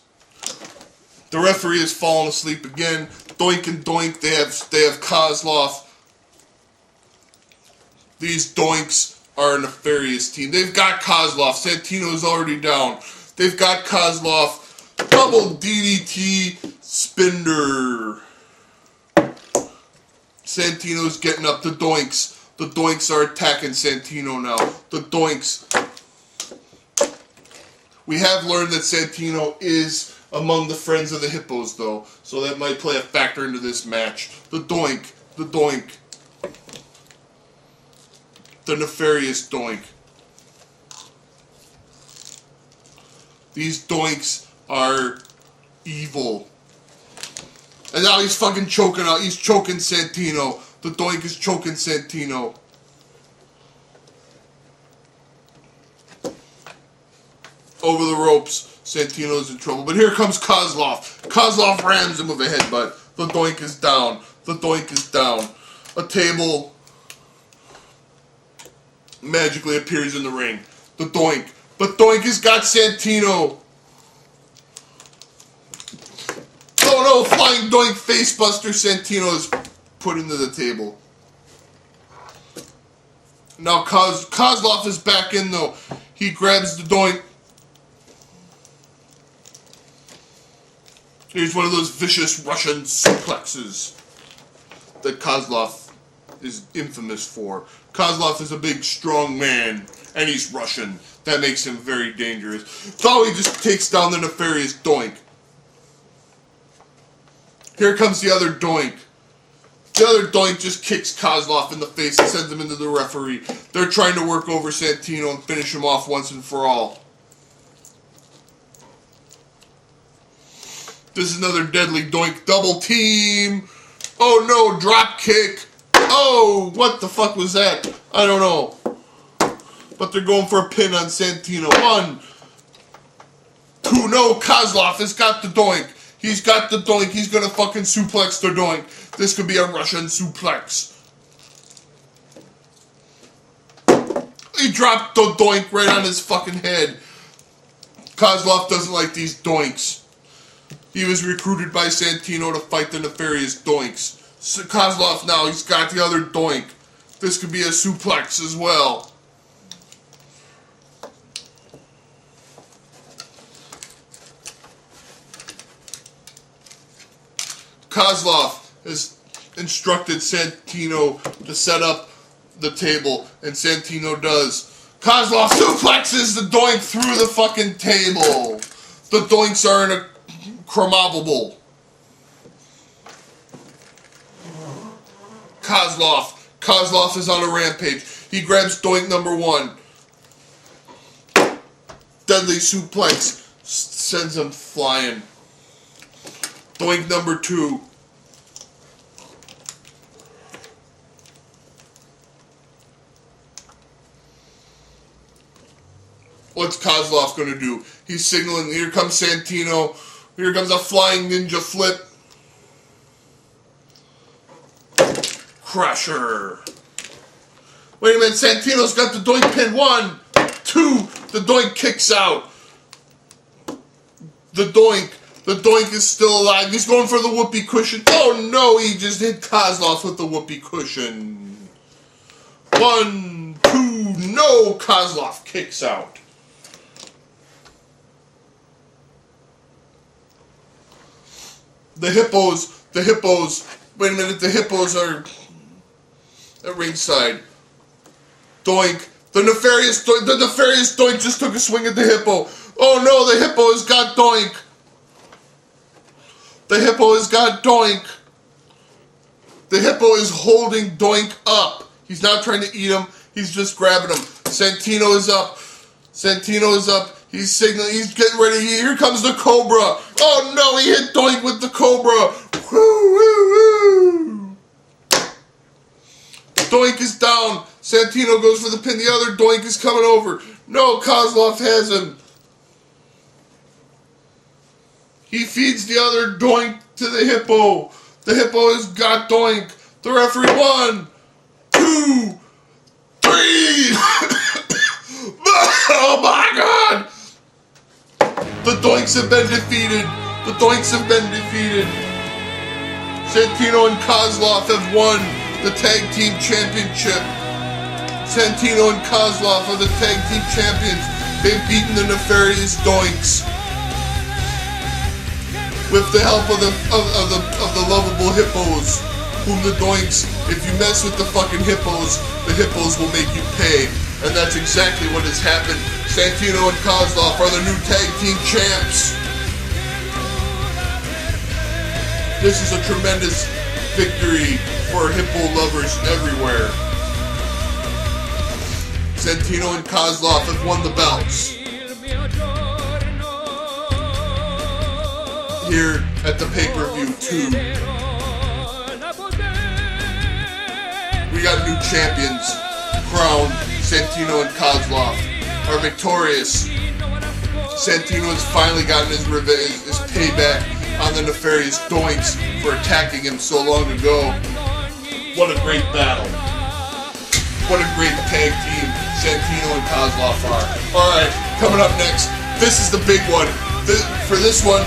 The referee has fallen asleep again. Doink and Doink, they have Kozlov. These Doinks are a nefarious team. They've got Kozlov. Santino's already down. They've got Kozlov. Double DDT Spinder. Santino's getting up the Doinks. The Doinks are attacking Santino now. The Doinks. We have learned that Santino is among the friends of the Hippos, though, so that might play a factor into this match. The Doink. The nefarious Doink. These Doinks are evil. And now he's fucking choking out. He's choking Santino. The Doink is choking Santino. Over the ropes. Santino's in trouble. But here comes Kozlov. Kozlov rams him with a headbutt. The Doink is down. A table magically appears in the ring. The Doink. But Doink has got Santino. Oh no, flying Doink facebuster. Santino is put into the table. Now Kozlov is back in though. He grabs the Doink. Here's one of those vicious Russian suplexes that Kozlov is infamous for. Kozlov is a big, strong man, and he's Russian. That makes him very dangerous. So he just takes down the nefarious Doink. Here comes the other Doink. The other Doink just kicks Kozlov in the face and sends him into the referee. They're trying to work over Santino and finish him off once and for all. This is another deadly Doink double team. Oh no, drop kick. Oh, what the fuck was that? I don't know. But they're going for a pin on Santino. 1, 2, no, Kozlov has got the Doink. He's got the Doink. He's gonna fucking suplex the Doink. This could be a Russian suplex. He dropped the Doink right on his fucking head. Kozlov doesn't like these Doinks. He was recruited by Santino to fight the nefarious Doinks. So Kozlov now, he's got the other Doink. This could be a suplex as well. Kozlov has instructed Santino to set up the table, and Santino does. Kozlov suplexes the Doink through the fucking table. The Doinks are incremable. Kozlov is on a rampage. He grabs Doink number 1. Deadly suplex sends him flying. Doink number 2. What's Kozlov going to do? He's signaling, here comes Santino. Here comes a flying ninja flip. Crusher. Wait a minute, Santino's got the Doink pin. 1, 2, the Doink kicks out. The Doink is still alive. He's going for the whoopee cushion. Oh no, he just hit Kozlov with the whoopee cushion. 1, 2, no, Kozlov kicks out. The hippos, wait a minute, the hippos are at ringside. Doink, the nefarious Doink just took a swing at the hippo. Oh no, the hippo has got Doink. The hippo has got Doink. The hippo is holding Doink up. He's not trying to eat him, he's just grabbing him. Santino is up. He's signaling, he's getting ready. Here comes the Cobra. Oh no, he hit Doink with the Cobra. Woo, woo, woo. Doink is down. Santino goes for the pin. The other Doink is coming over. No, Kozlov has him. He feeds the other Doink to the hippo. The hippo has got Doink. The referee 1, 2, 3. Oh my God! The Doinks have been defeated. Santino and Kozlov have won the Tag Team Championship. Santino and Kozlov are the Tag Team Champions. They've beaten the nefarious Doinks with the help of the lovable hippos. Whom the Doinks, if you mess with the fucking hippos, the hippos will make you pay. And that's exactly what has happened. Santino and Kozlov are the new Tag Team Champs. This is a tremendous victory for hippo lovers everywhere. Santino and Kozlov have won the belts. Here at the pay-per-view 2. We got new champions. Crowned. Santino and Kozlov are victorious. Santino has finally gotten his revenge, his payback on the nefarious Doinks for attacking him so long ago. What a great battle. What a great tag team Santino and Kozlov are. Alright, coming up next, this is the big one. For this one,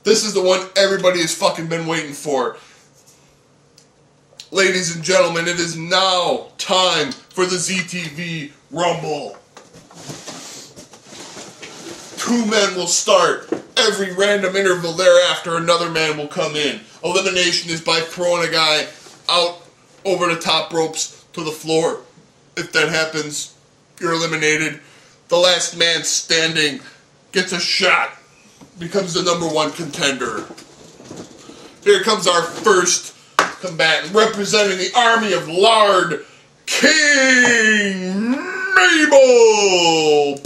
this is the one everybody has fucking been waiting for. Ladies and gentlemen, it is now time for the ZTV Rumble. 2 men will start. Every random interval thereafter, another man will come in. Elimination is by throwing a guy out over the top ropes to the floor. If that happens, you're eliminated. The last man standing gets a shot, becomes the #1 contender. Here comes our first combatant, representing the army of lard, King Mabel.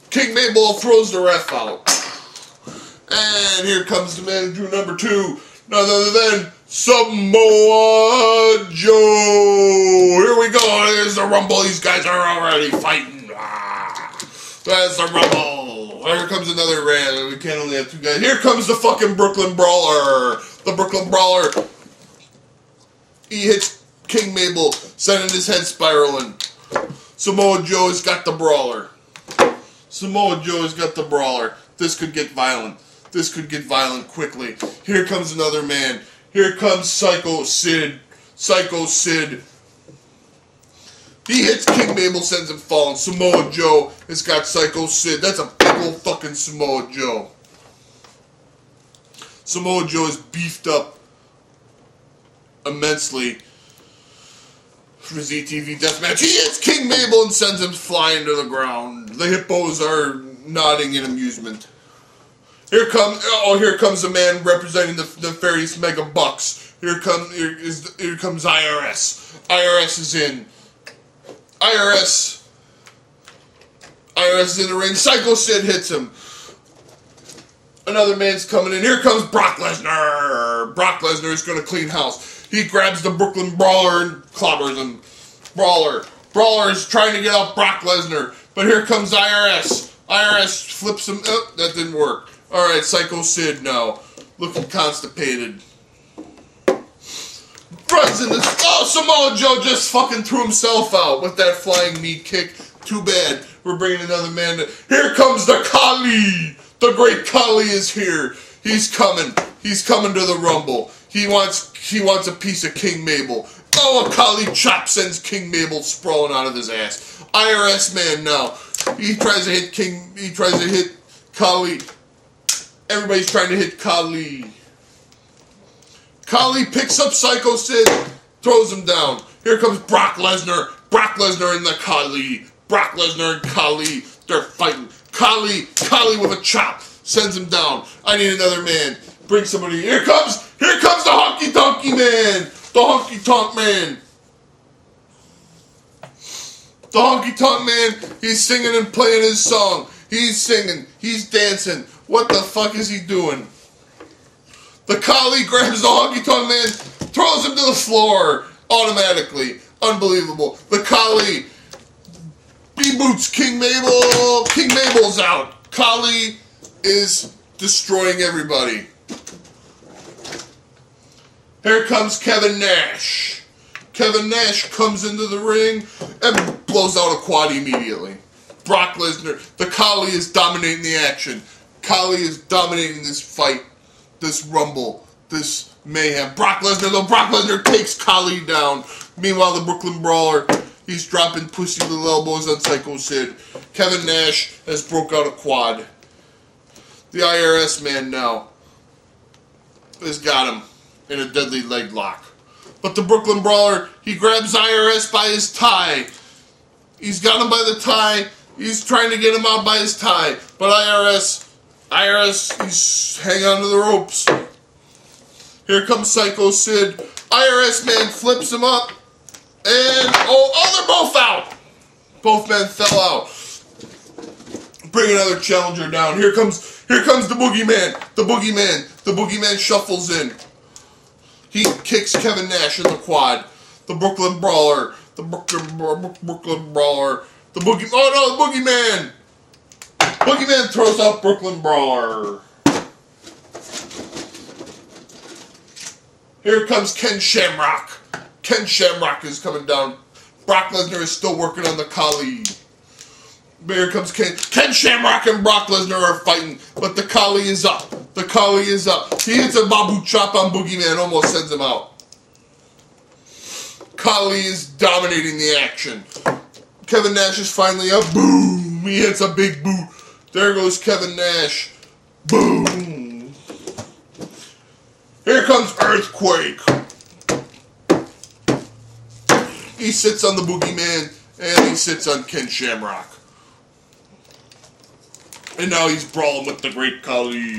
King Mabel throws the ref out. And here comes the man who drew #2, none other than Samoa Joe. Here we go. There's the Rumble. These guys are already fighting. That's the Rumble. Here comes another man. We can't only have 2 guys. Here comes the fucking Brooklyn Brawler. The Brooklyn Brawler. He hits King Mabel, sending his head spiraling. Samoa Joe has got the Brawler. This could get violent. This could get violent quickly. Here comes another man. Here comes Psycho Sid. He hits King Mabel, sends him falling. Samoa Joe has got Psycho Sid. That's a big old fucking Samoa Joe. Samoa Joe is beefed up immensely for ZTV Deathmatch. He hits King Mabel and sends him flying to the ground. The hippos are nodding in amusement. Here comes a man representing the nefarious Mega Bucks. Here comes IRS. IRS is in. IRS is in the ring. Psycho Sid hits him. Another man's coming in. Here comes Brock Lesnar. Brock Lesnar is going to clean house. He grabs the Brooklyn Brawler and clobbers him. Brawler is trying to get out Brock Lesnar. But here comes IRS. IRS flips him. Oh, that didn't work. Alright, Psycho Sid now. Looking constipated. Runs in this. Oh, Samoa Joe just fucking threw himself out with that flying knee kick. Too bad. We're bringing another man. Here comes the Khali. The great Khali is here. He's coming. He's coming to the Rumble. He wants a piece of King Mabel. Oh, a Khali chop sends King Mabel sprawling out of his ass. IRS man now. He tries to hit Khali. Everybody's trying to hit Khali. Khali picks up Psycho Sid, throws him down. Here comes Brock Lesnar. Brock Lesnar and the Khali. Brock Lesnar and Khali. They're fighting. Khali with a chop. Sends him down. I need another man. Bring somebody. Here comes the Honky Tonky Man. The Honky Tonk Man. The Honky Tonk Man. He's singing and playing his song. He's singing. He's dancing. What the fuck is he doing? The Khali grabs the Honky Tonk Man, throws him to the floor automatically. Unbelievable. The Khali boots King Mabel. King Mabel's out. Khali is destroying everybody. Here comes Kevin Nash. Kevin Nash comes into the ring and blows out a quad immediately. Brock Lesnar. The Khali is dominating the action. Khali is dominating this fight, this Rumble, this mayhem. Brock Lesnar takes Khali down. Meanwhile, the Brooklyn Brawler, he's dropping pussy little elbows on Psycho Sid. Kevin Nash has broke out a quad. The IRS man now has got him in a deadly leg lock. But the Brooklyn Brawler, he grabs IRS by his tie. He's got him by the tie. He's trying to get him out by his tie. But IRS, he's hanging on to the ropes. Here comes Psycho Sid. IRS man flips him up. And, they're both out. Both men fell out. Bring another challenger down. Here comes the Boogeyman. The Boogeyman shuffles in. He kicks Kevin Nash in the quad. The Brooklyn Brawler. The Brooklyn Brawler. The Boogeyman. Boogeyman throws out Brooklyn Brawler. Here comes Ken Shamrock. Ken Shamrock is coming down. Brock Lesnar is still working on the Khali. Here comes Ken Shamrock and Brock Lesnar are fighting, but the Khali is up. The Khali is up. He hits a Babu chop on Boogeyman, almost sends him out. Khali is dominating the action. Kevin Nash is finally up. Boom! He hits a big boot. There goes Kevin Nash. Boom! Here comes Earthquake. He sits on the Boogeyman, and he sits on Ken Shamrock. And now he's brawling with the Great Khali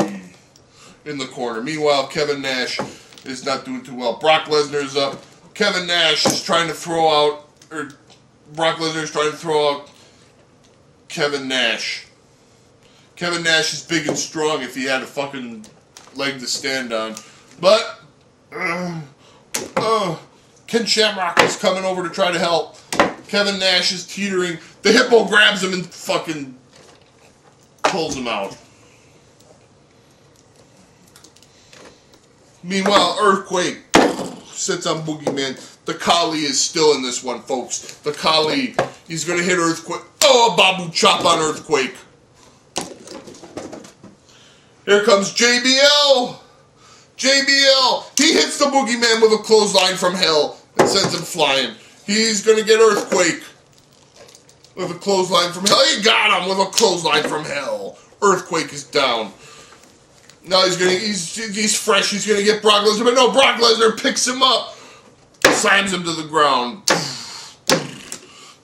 in the corner. Meanwhile, Kevin Nash is not doing too well. Brock Lesnar's up. Kevin Nash is trying to throw out, Brock Lesnar is trying to throw out Kevin Nash. Kevin Nash is big and strong if he had a fucking leg to stand on. But, Ken Shamrock is coming over to try to help. Kevin Nash is teetering. The hippo grabs him and fucking pulls him out. Meanwhile, Earthquake sits on Boogeyman. The Khali is still in this one, folks. The Khali, he's going to hit Earthquake. Oh, a Babu chop on Earthquake. Here comes JBL. JBL, he hits the Boogeyman with a clothesline from hell and sends him flying. He's going to get Earthquake. with a clothesline from hell. He got him with a clothesline from hell. Earthquake is down. Now he's fresh. He's gonna get Brock Lesnar, but no, Brock Lesnar picks him up, slams him to the ground.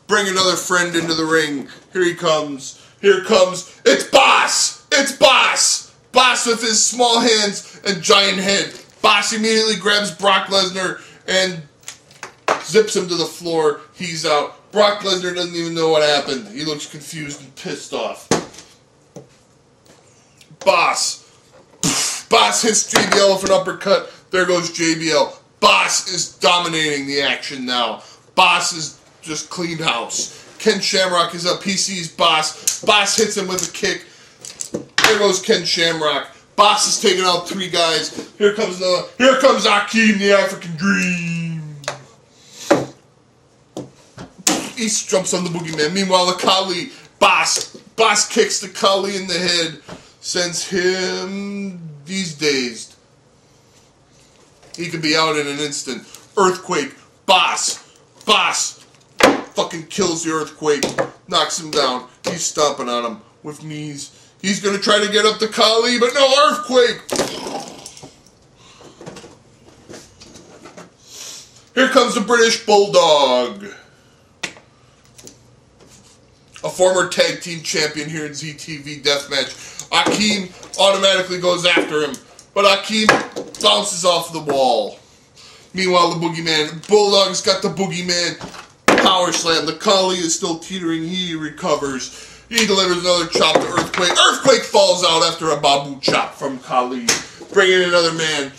Bring another friend into the ring. Here he comes. Here comes. It's Boss. It's Boss. Boss with his small hands and giant head. Boss immediately grabs Brock Lesnar and zips him to the floor. He's out. Brock Lesnar doesn't even know what happened. He looks confused and pissed off. Boss. Boss hits JBL with an uppercut. There goes JBL. Boss is dominating the action now. Boss is just clean house. Ken Shamrock is up. He sees Boss. Boss hits him with a kick. There goes Ken Shamrock. Boss is taking out 3 guys. Here comes another. Here comes Akeem, the African Dream. He jumps on the boogeyman. Meanwhile, the Khali. Boss kicks the Khali in the head. Sends him. He's dazed. He could be out in an instant. Earthquake. Boss. Fucking kills the Earthquake. Knocks him down. He's stomping on him with knees. He's going to try to get up to Khali, but no, Earthquake! Here comes the British Bulldog. A former tag team champion here in ZTV Deathmatch. Akeem automatically goes after him, but Akeem bounces off the wall. Meanwhile, the Boogeyman. Bulldog's got the Boogeyman power slam. The Khali is still teetering. He recovers. He delivers another chop to Earthquake. Earthquake falls out after a Babu chop from Khali. Bring in another man.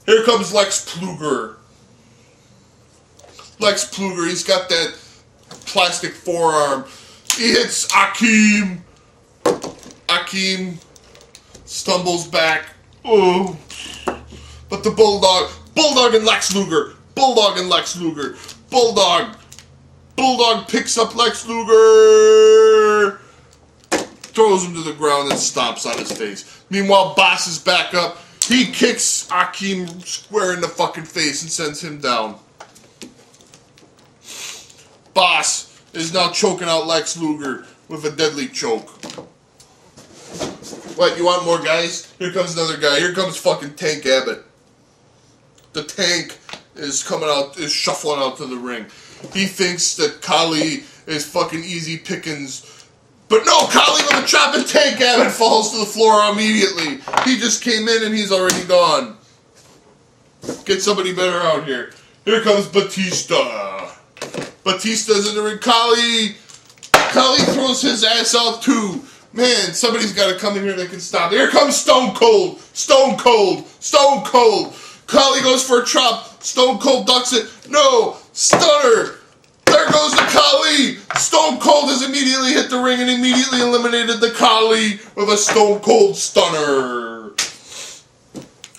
Here comes Lex Pluger. Lex Pluger, he's got that plastic forearm. He hits Akeem. Akeem stumbles back. Oh. But the Bulldog and Lex Luger. Bulldog picks up Lex Luger, throws him to the ground and stomps on his face. Meanwhile, Boss is back up. He kicks Akeem square in the fucking face and sends him down. Boss is now choking out Lex Luger with a deadly choke. What, you want more guys? Here comes another guy. Here comes fucking Tank Abbott. The Tank is shuffling out to the ring. He thinks that Khali is fucking easy pickings. But no, Khali with a chop and Tank Abbott falls to the floor immediately. He just came in and he's already gone. Get somebody better out here. Here comes Batista. Batista's in the ring. Khali throws his ass out too. Man, somebody's got to come in here that can stop. Here comes Stone Cold. Khali goes for a chop. Stone Cold ducks it. No. Stunner. There goes the Khali. Stone Cold has immediately hit the ring and immediately eliminated the Khali with a Stone Cold Stunner.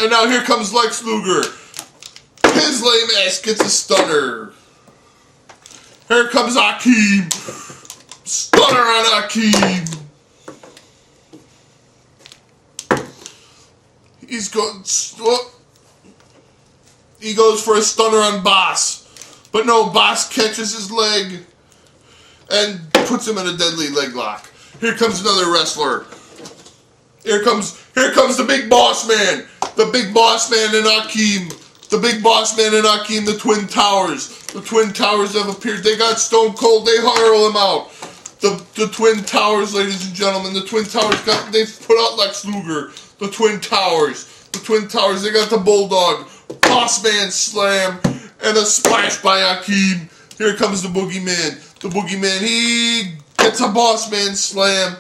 And now here comes Lex Luger. His lame ass gets a stunner. Here comes Akeem. Stunner on Akeem. He goes for a stunner on Boss. But no, Boss catches his leg and puts him in a deadly leg lock. Here comes another wrestler. Here comes the Big Boss Man. The Big Boss Man and Akeem. The Big Boss Man and Akeem, the Twin Towers. The Twin Towers have appeared. They got Stone Cold. They hurl him out. The Twin Towers, ladies and gentlemen. The Twin Towers they've put out Lex Luger. The Twin Towers. They got the Bulldog. Boss Man slam. And a splash by Akeem. Here comes the Boogeyman. The Boogeyman, he gets a Boss Man slam.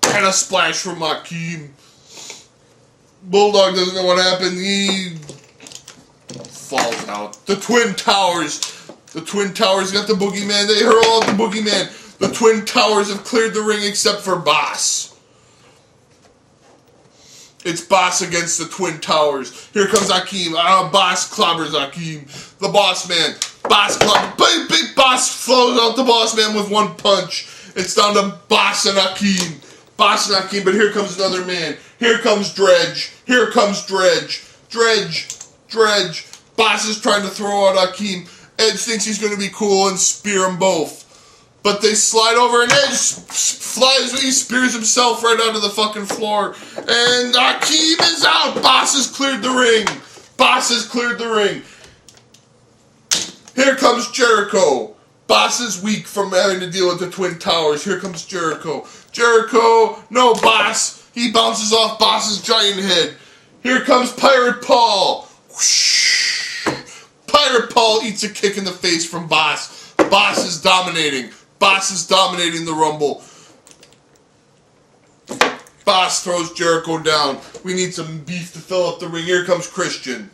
And a splash from Akeem. Bulldog doesn't know what happened. He falls out. The Twin Towers got the Boogeyman. They hurl out the Boogeyman. The Twin Towers have cleared the ring except for Boss. It's Boss against the Twin Towers. Here comes Akeem. Boss clobbers Akeem. The Boss Man. Boss clobbers. Big Boss throws out the Boss Man with one punch. It's down to Boss and Akeem. But here comes another man. Here comes Dredge. Dredge. Boss is trying to throw out Akeem. Edge thinks he's going to be cool and spear them both. but they slide over and Edge flies, he spears himself right onto the fucking floor. And Akeem is out. Boss has cleared the ring. Boss has cleared the ring. Here comes Jericho. Boss is weak from having to deal with the Twin Towers. Here comes Jericho. Jericho, no, Boss. He bounces off Boss's giant head. Here comes Pirate Paul. Whoosh. Pirate Paul eats a kick in the face from Boss. Boss is dominating. Boss is dominating the Rumble. Boss throws Jericho down. We need some beef to fill up the ring. Here comes Christian.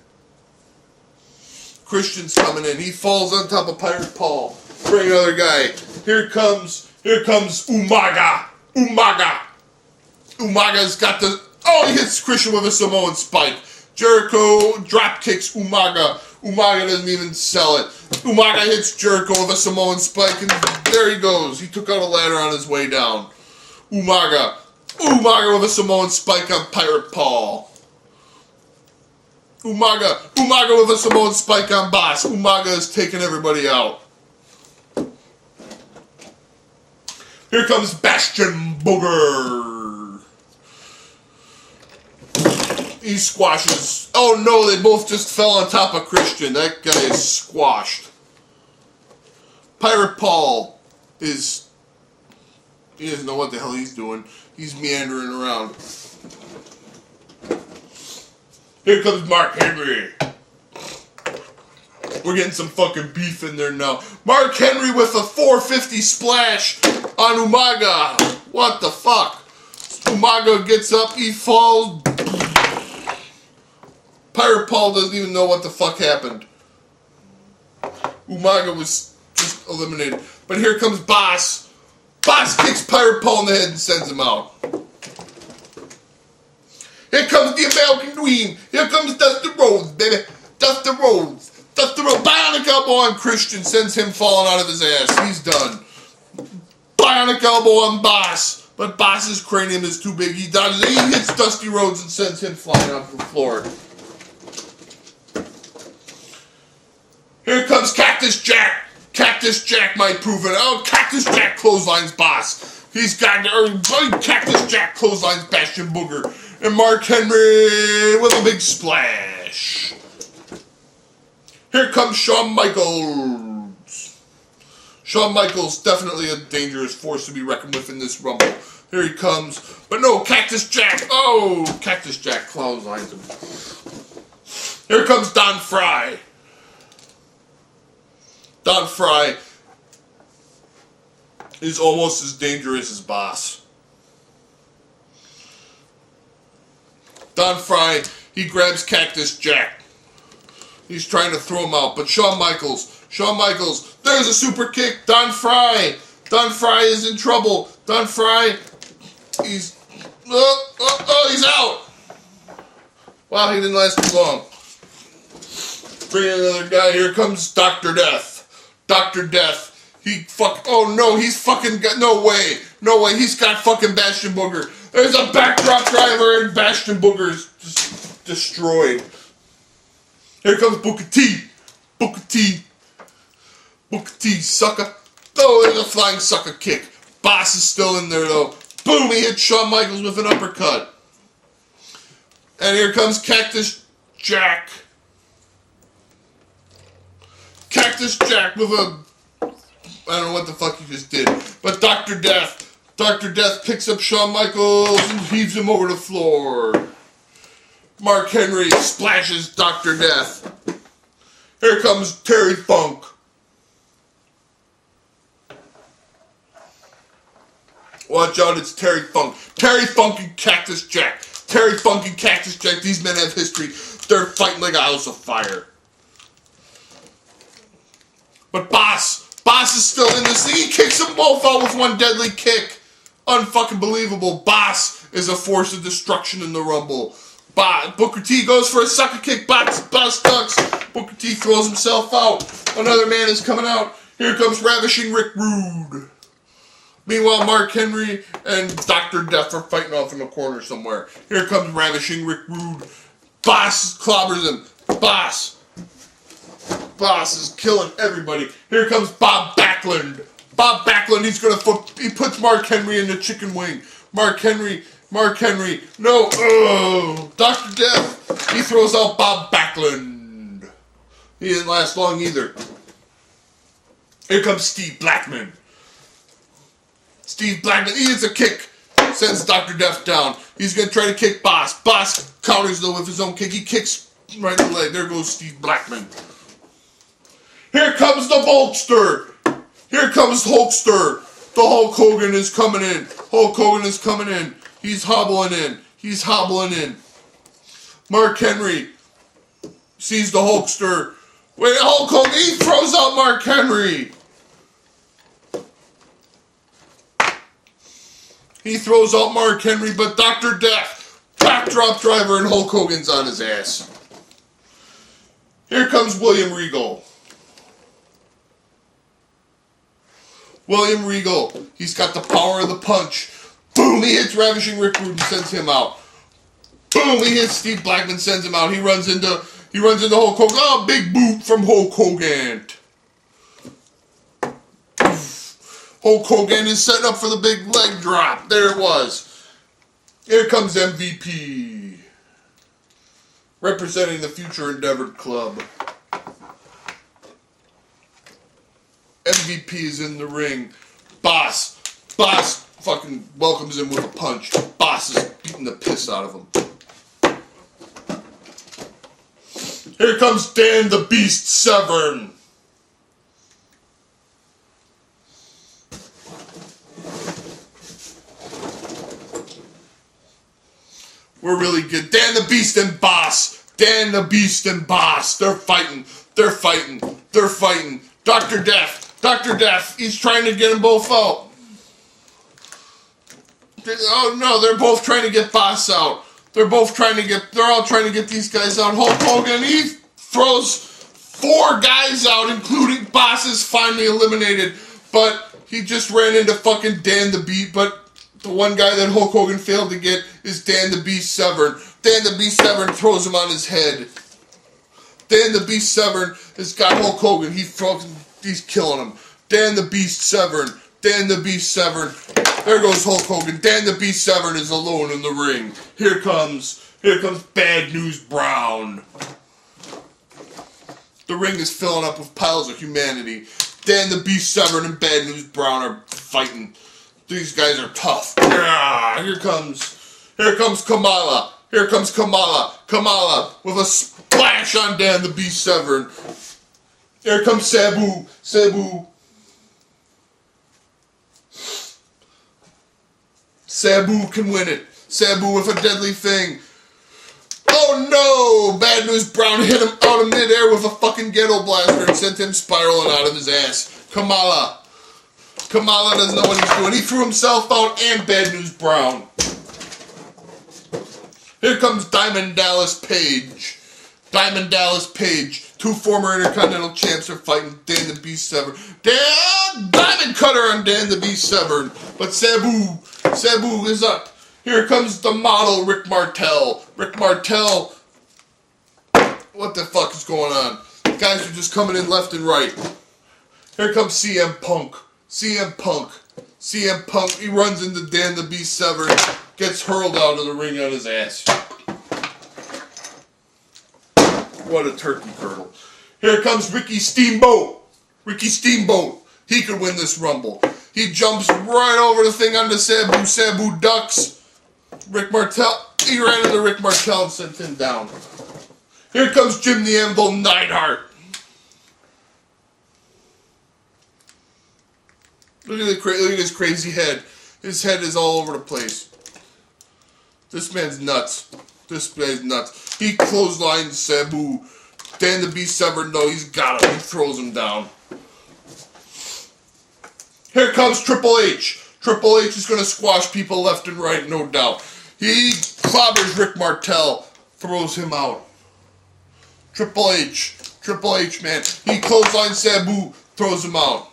Christian's coming in. He falls on top of Pirate Paul. Bring another guy. Here comes Umaga. Umaga's got the... Oh, he hits Christian with a Samoan spike. Jericho drop kicks Umaga. Umaga doesn't even sell it. Umaga hits Jericho with a Samoan spike, and there he goes. He took out a ladder on his way down. Umaga with a Samoan spike on Pirate Paul. Umaga with a Samoan spike on Boss. Umaga is taking everybody out. Here comes Bastion Booger. He squashes. Oh no, they both just fell on top of Christian. That guy is squashed. Pirate Paul is... He doesn't know what the hell he's doing. He's meandering around. Here comes Mark Henry. We're getting some fucking beef in there now. Mark Henry with a 450 splash on Umaga. What the fuck? Umaga gets up, he falls. Pirate Paul doesn't even know what the fuck happened. Umaga was just eliminated. But here comes Boss. Boss kicks Pirate Paul in the head and sends him out. Here comes the American Dream. Here comes Dusty Rhodes, baby. Dusty Rhodes. Bionic elbow on Christian sends him falling out of his ass. He's done. Bionic elbow on Boss. But Boss's cranium is too big. He dodges. He hits Dusty Rhodes and sends him flying off the floor. Here comes Cactus Jack. Cactus Jack might prove it. Oh, Cactus Jack clotheslines Boss. He's got Cactus Jack clotheslines Bastion Booger. And Mark Henry with a big splash. Here comes Shawn Michaels. Shawn Michaels, definitely a dangerous force to be reckoned with in this Rumble. Here he comes. But no, Cactus Jack. Oh, Cactus Jack clotheslines him. Here comes Don Fry. Don Fry is almost as dangerous as Boss. Don Fry, he grabs Cactus Jack. He's trying to throw him out, but Shawn Michaels, there's a super kick. Don Fry is in trouble. Don Fry, he's out. Wow, he didn't last too long. Bring in another guy. Here comes Dr. Death. Dr. Death. Oh no, he's fucking got, no way, he's got fucking Bastion Booger. There's a backdrop driver and Bastion Booger's just destroyed. Here comes Booker T, sucker. Oh, there's a flying sucker kick. Boss is still in there though. Boom, he hits Shawn Michaels with an uppercut. And here comes Cactus Jack. Cactus Jack with a... I don't know what the fuck he just did. But Dr. Death picks up Shawn Michaels and heaves him over the floor. Mark Henry splashes Dr. Death. Here comes Terry Funk. Watch out, it's Terry Funk. Terry Funk and Cactus Jack. Terry Funk and Cactus Jack. These men have history. They're fighting like a house of fire. But Boss is still in this thing. He kicks them both out with one deadly kick. Unfucking believable. Boss is a force of destruction in the Rumble. Booker T goes for a sucker kick. Boss ducks. Booker T throws himself out. Another man is coming out. Here comes Ravishing Rick Rude. Meanwhile, Mark Henry and Dr. Death are fighting off in the corner somewhere. Here comes Ravishing Rick Rude. Boss clobbers him. Boss is killing everybody. Here comes Bob Backlund. Bob Backlund, he puts Mark Henry in the chicken wing. Mark Henry, no, Dr. Death, he throws out Bob Backlund. He didn't last long either. Here comes Steve Blackman. Steve Blackman, he hits a kick, sends Dr. Death down. He's going to try to kick Boss. Boss counters though with his own kick. He kicks right in the leg. There goes Steve Blackman. Here comes the Hulkster. Here comes Hulkster. The Hulk Hogan is coming in. Hulk Hogan is coming in. He's hobbling in. He's hobbling in. Mark Henry sees the Hulkster. Wait, Hulk Hogan, he throws out Mark Henry. He throws out Mark Henry, but Dr. Death, backdrop driver, and Hulk Hogan's on his ass. Here comes William Regal. William Regal, he's got the power of the punch. Boom, he hits Ravishing Rick Rude and sends him out. Boom, he hits Steve Blackman, sends him out. He runs into Hulk Hogan. Oh, big boot from Hulk Hogan. Hulk Hogan is setting up for the big leg drop. There it was. Here comes MVP. Representing the Future Endeavor Club. MVP is in the ring. Boss fucking welcomes him with a punch. Boss is beating the piss out of him. Here comes Dan the Beast Severn. We're really good. Dan the Beast and Boss. Dan the Beast and Boss. They're fighting. Dr. Death, he's trying to get them both out. Oh no, they're both trying to get Boss out. They're all trying to get these guys out. Hulk Hogan, he throws 4 guys out, including Boss is finally eliminated. But he just ran into fucking Dan the Beast, but the one guy that Hulk Hogan failed to get is Dan the Beast Severn. Dan the Beast Severn throws him on his head. Dan the Beast Severn has got Hulk Hogan. He's killing him. Dan the Beast Severn. There goes Hulk Hogan. Dan the Beast Severn is alone in the ring. Here comes Bad News Brown. The ring is filling up with piles of humanity. Dan the Beast Severn and Bad News Brown are fighting. These guys are tough. Yeah, here comes Kamala. Kamala with a splash on Dan the Beast Severn. Here comes Sabu. Sabu can win it. Sabu with a deadly thing. Oh no! Bad News Brown hit him out of midair with a fucking ghetto blaster and sent him spiraling out of his ass. Kamala doesn't know what he's doing. He threw himself out and Bad News Brown. Here comes Diamond Dallas Page. 2 former Intercontinental champs are fighting Dan the Beast Severn. Diamond Cutter on Dan the Beast Severn. But Sabu is up. Here comes the model Rick Martel. What the fuck is going on? Guys are just coming in left and right. Here comes CM Punk. He runs into Dan the Beast Severn, gets hurled out of the ring on his ass. What a turkey curdle. Here comes Ricky Steamboat. He could win this Rumble. He jumps right over the thing onto Sabu. Sabu ducks. Rick Martel. He ran into Rick Martel and sent him down. Here comes Jim the Anvil Neidhart. Look at his crazy head. His head is all over the place. This man's nuts. He clotheslines Sabu. Dan the Beast Severn, no, he's got him. He throws him down. Here comes Triple H. Triple H is going to squash people left and right, no doubt. He clobbers Rick Martel, throws him out. Triple H, man. He clotheslines Sabu, throws him out.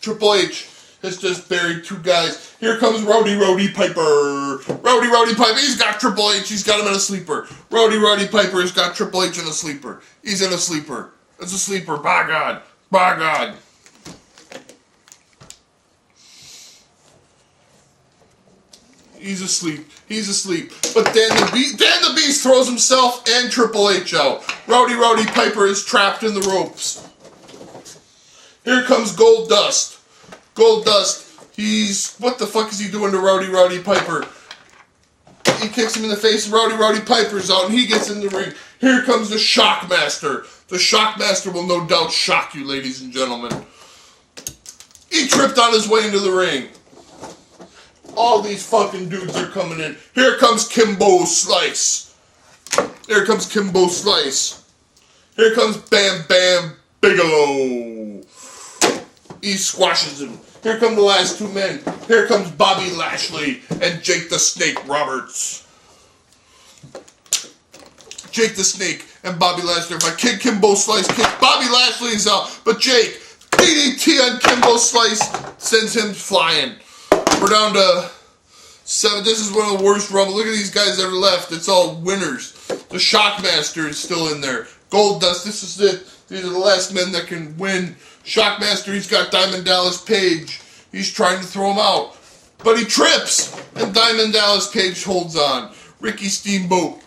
Triple H has just buried 2 guys. Here comes Rowdy Piper. Rowdy Piper, he's got Triple H, he's got him in a sleeper. Rowdy Piper has got Triple H in a sleeper. He's in a sleeper. It's a sleeper, by God. He's asleep. He's asleep. But Dan the Beast throws himself and Triple H out. Rowdy Piper is trapped in the ropes. Here comes Goldust. Goldust, what the fuck is he doing to Rowdy Piper? He kicks him in the face, and Rowdy Piper's out, and he gets in the ring. Here comes the Shockmaster. The Shockmaster will no doubt shock you, ladies and gentlemen. He tripped on his way into the ring. All these fucking dudes are coming in. Here comes Kimbo Slice. Here comes Kimbo Slice. Here comes Bam Bam Bigelow. He squashes him. Here come the last two men. Here comes Bobby Lashley and Jake the Snake Roberts. Jake the Snake and Bobby Lashley. If I kick Kimbo Slice, Bobby Lashley's out. But Jake, DDT on Kimbo Slice, sends him flying. We're down to 7. This is one of the worst Rumble. Look at these guys that are left. It's all winners. The Shockmaster is still in there. Goldust, this is it. These are the last men that can win. Shockmaster, he's got Diamond Dallas Page. He's trying to throw him out. But he trips. And Diamond Dallas Page holds on. Ricky Steamboat.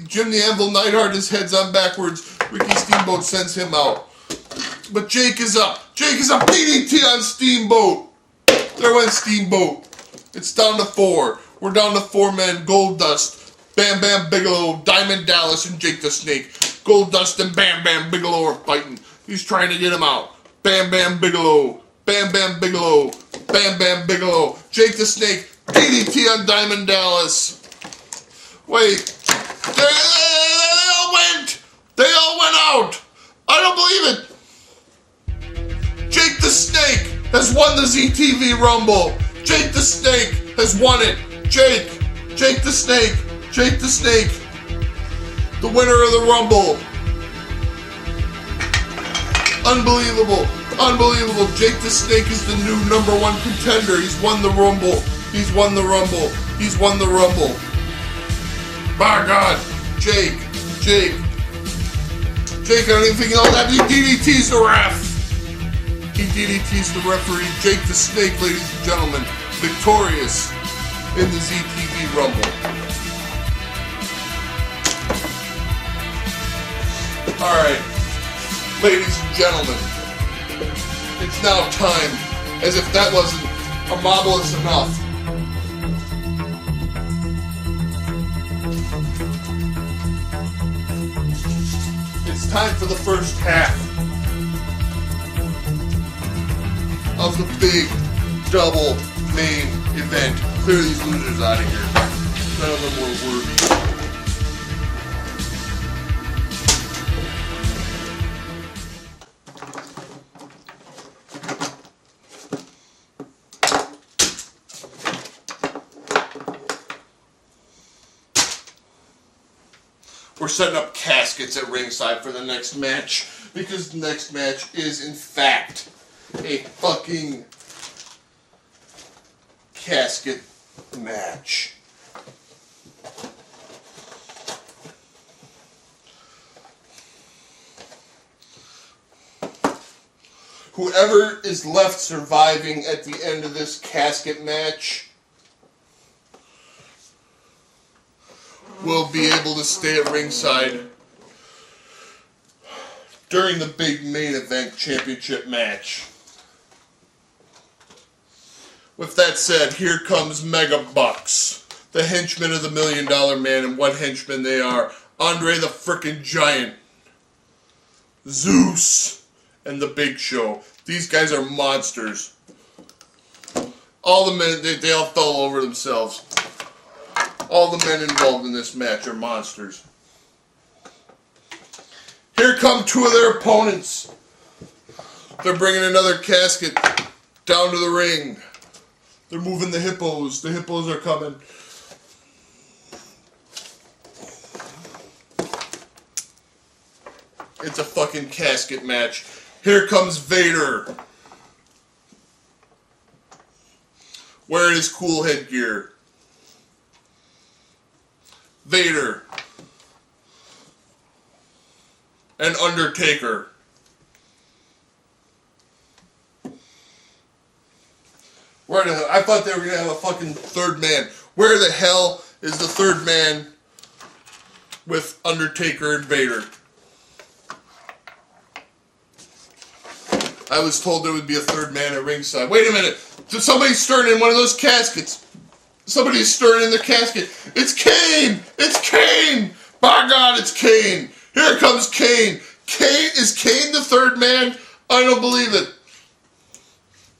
Jim the Anvil Neidhart, his head's on backwards. Ricky Steamboat sends him out. But Jake is up. Jake is up. DDT on Steamboat. There went Steamboat. It's down to 4. We're down to 4 men. Goldust, Bam Bam Bigelow, Diamond Dallas, and Jake the Snake. Goldust and Bam Bam Bigelow are fighting. He's trying to get him out. Bam Bam Bigelow. Bam Bam Bigelow. Bam Bam Bigelow. Jake the Snake. DDT on Diamond Dallas. Wait. They all went. They all went out. I don't believe it. Jake the Snake has won the ZTV Rumble. Jake the Snake has won it. Jake the Snake, the winner of the Rumble. Unbelievable. Jake the Snake is the new #1 contender. He's won the Rumble. My God, Jake, I don't even think he'll have. He DDT's the ref. He DDT's the referee. Jake the Snake, ladies and gentlemen, victorious in the ZTV Rumble. Alright, ladies and gentlemen, it's now time, as if that wasn't marvelous enough. It's time for the first half of the big double main event. Clear these losers out of here. None of them were worthy. We're setting up caskets at ringside for the next match, because the next match is, in fact, a fucking casket match. Whoever is left surviving at the end of this casket match will be able to stay at ringside during the big main event championship match. With that said, here comes Mega Bucks, the henchmen of the $1 Million Man, and what henchmen they are. Andre the frickin' Giant, Zeus, and the Big Show. These guys are monsters. All the men, they all fell over themselves. All the men involved in this match are monsters. Here come 2 of their opponents. They're bringing another casket down to the ring. They're moving the hippos. The hippos are coming. It's a fucking casket match. Here comes Vader, wearing his cool headgear. Vader and Undertaker. We're Where the hell? I thought they were gonna have a fucking third man. Where the hell is the third man with Undertaker and Vader? I was told there would be a third man at ringside. Wait a minute. Somebody's stirring in one of those caskets. Somebody's stirring in the casket. It's Kane! It's Kane! By God, it's Kane! Here comes Kane! Is Kane the third man? I don't believe it.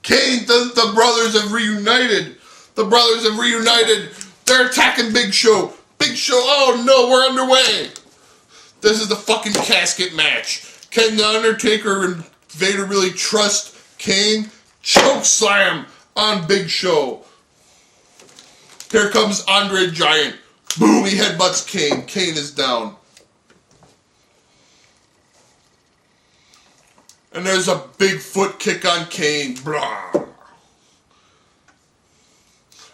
Kane, the brothers have reunited. The brothers have reunited. They're attacking Big Show. Big Show, oh no, we're underway. This is the fucking casket match. Can the Undertaker and Vader really trust Kane? Choke slam on Big Show. Here comes Andre Giant. Boom, he headbutts Kane. Kane is down. And there's a big foot kick on Kane. Blah.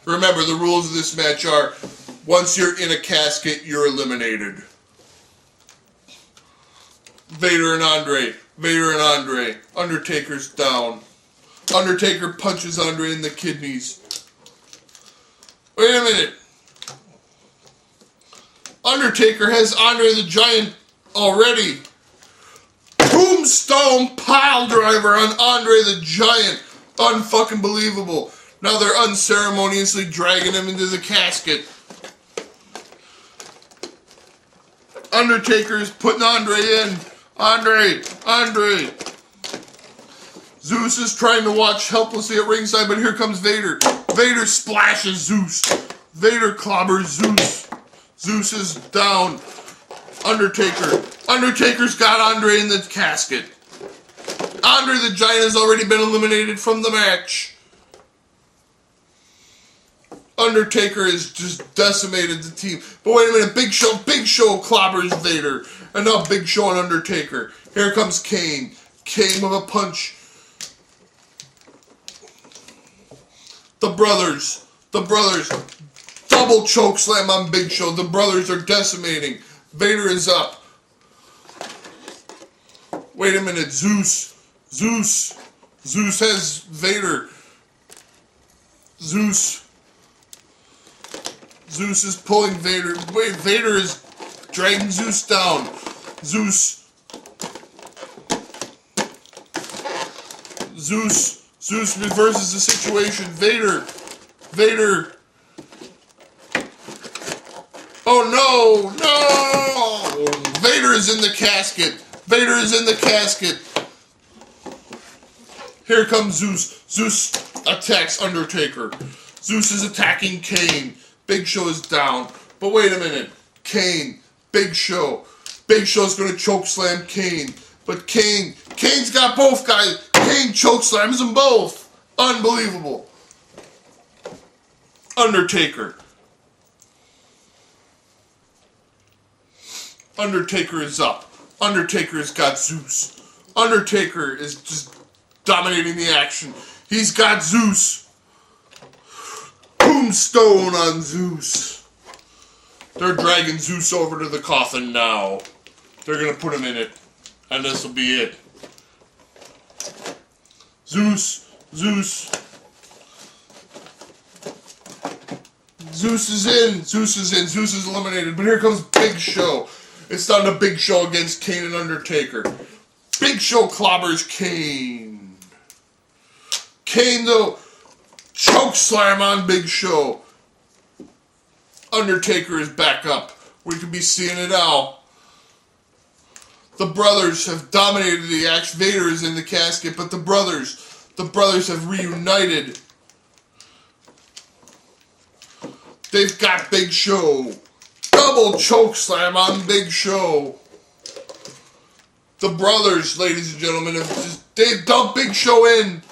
Remember, the rules of this match are, once you're in a casket, you're eliminated. Vader and Andre. Vader and Andre. Undertaker's down. Undertaker punches Andre in the kidneys. Wait a minute. Undertaker has Andre the Giant already. Tombstone pile driver on Andre the Giant. Unfucking believable. Now they're unceremoniously dragging him into the casket. Undertaker's putting Andre in. Andre. Zeus is trying to watch helplessly at ringside, but here comes Vader. Vader splashes Zeus. Vader clobbers Zeus. Zeus is down. Undertaker. Undertaker's got Andre in the casket. Andre the Giant has already been eliminated from the match. Undertaker has just decimated the team. But wait a minute, Big Show clobbers Vader. And now Big Show and Undertaker. Here comes Kane. Kane with a punch. The brothers, double choke slam on Big Show. The brothers are decimating. Vader is up. Wait a minute, Zeus has Vader. Zeus is pulling Vader. Wait, Vader is dragging Zeus down. Zeus reverses the situation. Vader. Oh no! Vader is in the casket. Here comes Zeus. Zeus attacks Undertaker. Zeus is attacking Kane. Big Show is down. But wait a minute. Kane. Big Show. Big Show's going to choke slam Kane. But Kane's got both guys. Kane choke slams them both. Unbelievable. Undertaker is up. Undertaker's got Zeus. Undertaker is just dominating the action. He's got Zeus. Tombstone on Zeus. They're dragging Zeus over to the coffin now. They're going to put him in it. And this will be it. Zeus is in. Zeus is eliminated. But here comes Big Show. It's down to Big Show against Kane and Undertaker. Big Show clobbers Kane. Kane, though, choke slam on Big Show. Undertaker is back up. We could be seeing it now. The brothers have dominated the action. Vader is in the casket, but the brothers have reunited. They've got Big Show. Double choke slam on Big Show. The brothers, ladies and gentlemen, they've dumped Big Show in.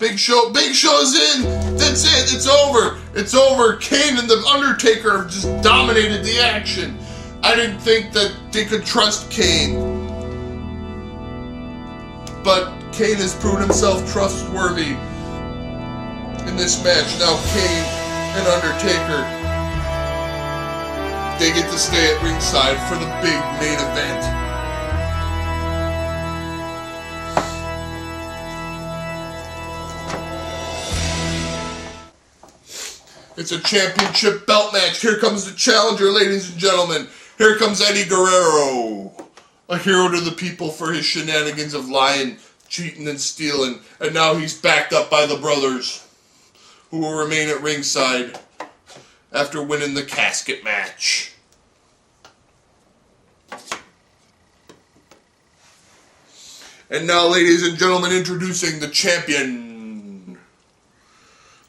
Big Show's in. That's it. It's over. It's over. Kane and the Undertaker have just dominated the action. I didn't think that they could trust Kane. But Kane has proven himself trustworthy in this match. Now Kane and Undertaker, they get to stay at ringside for the big main event. It's a championship belt match. Here comes the challenger, ladies and gentlemen. Here comes Eddie Guerrero, a hero to the people for his shenanigans of lying, cheating, and stealing. And now he's backed up by the brothers, who will remain at ringside after winning the casket match. And now, ladies and gentlemen, introducing the champion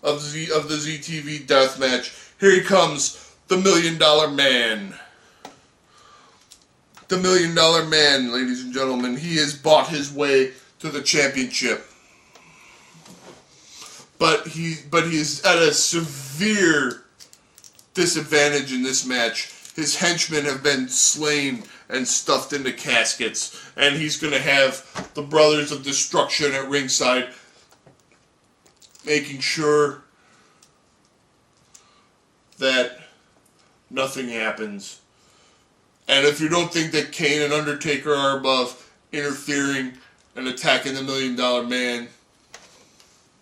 of the ZTV Deathmatch. Here he comes, the $1 Million Man. The $1 Million Man, ladies and gentlemen. He has bought his way to the championship. But he is at a severe disadvantage in this match. His henchmen have been slain and stuffed into caskets. And he's going to have the Brothers of Destruction at ringside, making sure that nothing happens. And if you don't think that Kane and Undertaker are above interfering and attacking the $1 Million Man,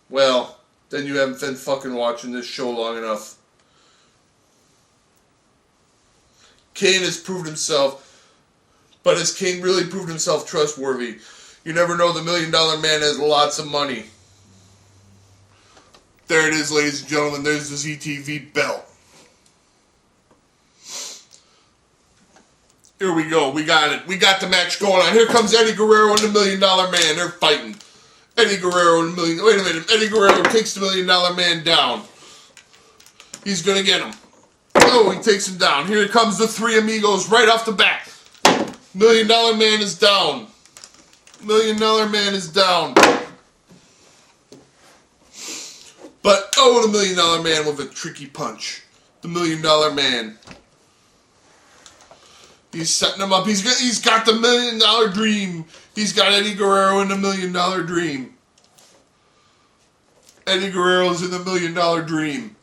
well, then you haven't been fucking watching this show long enough. Kane has proved himself, but has Kane really proved himself trustworthy? You never know, the $1 Million Man has lots of money. There it is, ladies and gentlemen. There's the ZTV belt. Here we go. We got it. We got the match going on. Here comes Eddie Guerrero and the $1 Million Man. They're fighting. Eddie Guerrero and wait a minute. Eddie Guerrero takes the $1 Million Man down. He's going to get him. Oh, he takes him down. Here comes the three amigos right off the bat. $1 Million Man is down. $1 Million Man is down. But, oh, the $1 Million Man with a tricky punch. The $1 Million Man. He's setting him up. He's got the $1 Million Dream. He's got Eddie Guerrero in the $1 Million Dream. Eddie Guerrero's in the $1 Million Dream.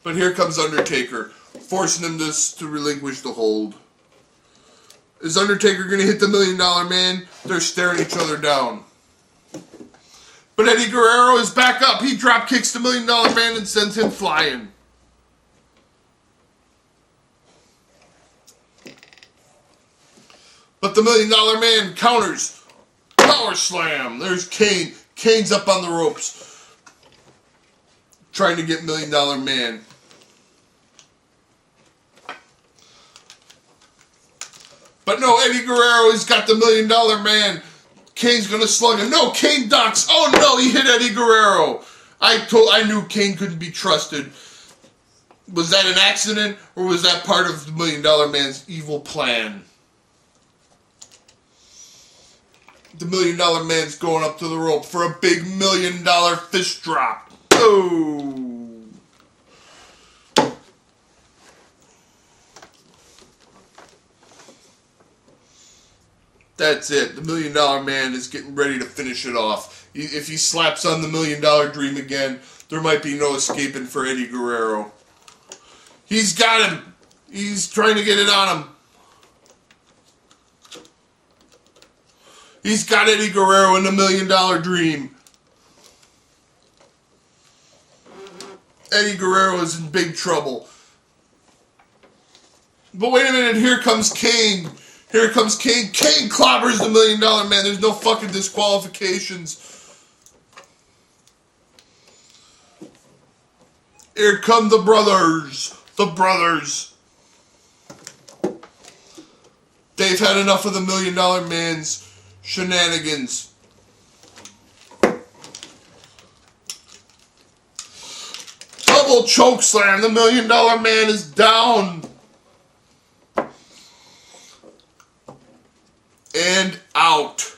But here comes Undertaker, forcing him to relinquish the hold. Is Undertaker going to hit the $1 Million Man? They're staring each other down. But Eddie Guerrero is back up. He drop kicks the $1 Million Man and sends him flying. But the $1 Million Man counters. Power slam. There's Kane. Kane's up on the ropes, trying to get $1 Million Man. But no, Eddie Guerrero has got the $1 Million Man. Kane's gonna slug him. No, Kane ducks. Oh no, he hit Eddie Guerrero. I knew Kane couldn't be trusted. Was that an accident, or was that part of the $1 Million Man's evil plan? The $1 Million Man's going up to the rope for a big $1 Million fist drop. Oh. That's it. The $1 Million Man is getting ready to finish it off. If he slaps on the $1 Million Dream again, there might be no escaping for Eddie Guerrero. He's got him. He's trying to get it on him. He's got Eddie Guerrero in the $1 Million Dream. Eddie Guerrero is in big trouble. But wait a minute, here comes Kane. Here comes Kane. Kane clobbers the $1 Million Man. There's no fucking disqualifications. Here come the brothers. The brothers. They've had enough of the $1 Million Man's shenanigans. Double choke slam. The $1 Million Man is down. And out.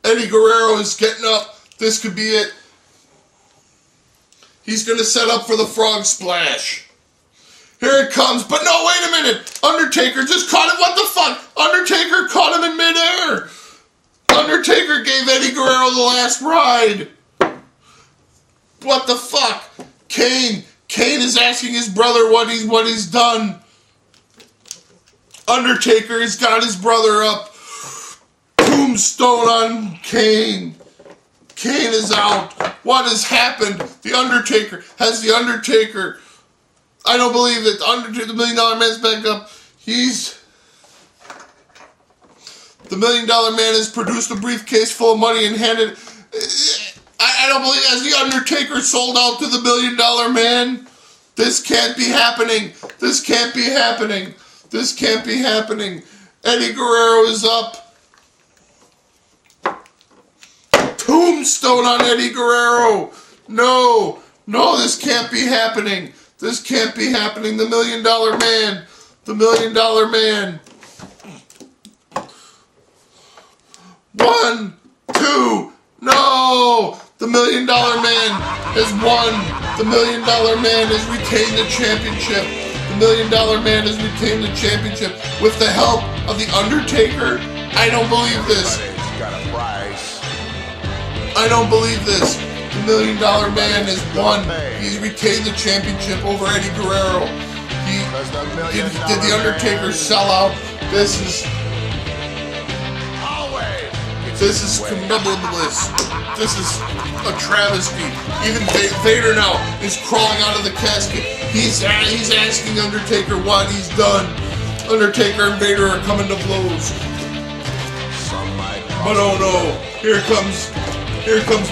Eddie Guerrero is getting up. This could be it. He's going to set up for the frog splash. Here it comes. But no, wait a minute. Undertaker just caught him. What the fuck? Undertaker caught him in midair. Undertaker gave Eddie Guerrero the last ride. What the fuck? Kane is asking his brother what he's done. Undertaker has got his brother up. Tombstone on Kane. Kane is out. What has happened? The Undertaker. Has the Undertaker... I don't believe it. The Undertaker, the $1 Million Man's back up. The $1 Million Man has produced a briefcase full of money and handed... I don't believe... Has the Undertaker sold out to the $1 Million Man? This can't be happening. This can't be happening. This can't be happening. Eddie Guerrero is up. Tombstone on Eddie Guerrero. No, this can't be happening. This can't be happening. The $1 Million Man. The $1 Million Man. 1, 2, no! The $1 Million Man has won. The $1 Million Man has retained the championship. The $1 Million Man has retained the championship with the help of the Undertaker. I don't believe this. Got a prize. I don't believe this. The $1 Million Man has won. He's retained the championship over Eddie Guerrero. Did the Undertaker sell out? This is commendable-less. This is a travesty. Even Vader now is crawling out of the casket. He's asking Undertaker what he's done. Undertaker and Vader are coming to blows. But oh no, here comes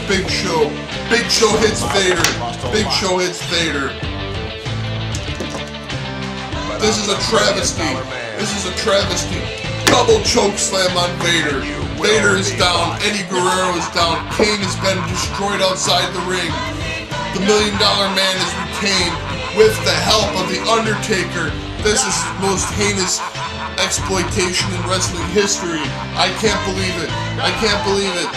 Big Show. Big Show hits Vader. Big Show hits Vader. This is a travesty. This is a travesty. Double choke slam on Vader. Vader is down. Eddie Guerrero is down. Kane has been destroyed outside the ring. The $1 Million Man is retained with the help of the Undertaker. This is the most heinous exploitation in wrestling history. I can't believe it. I can't believe it.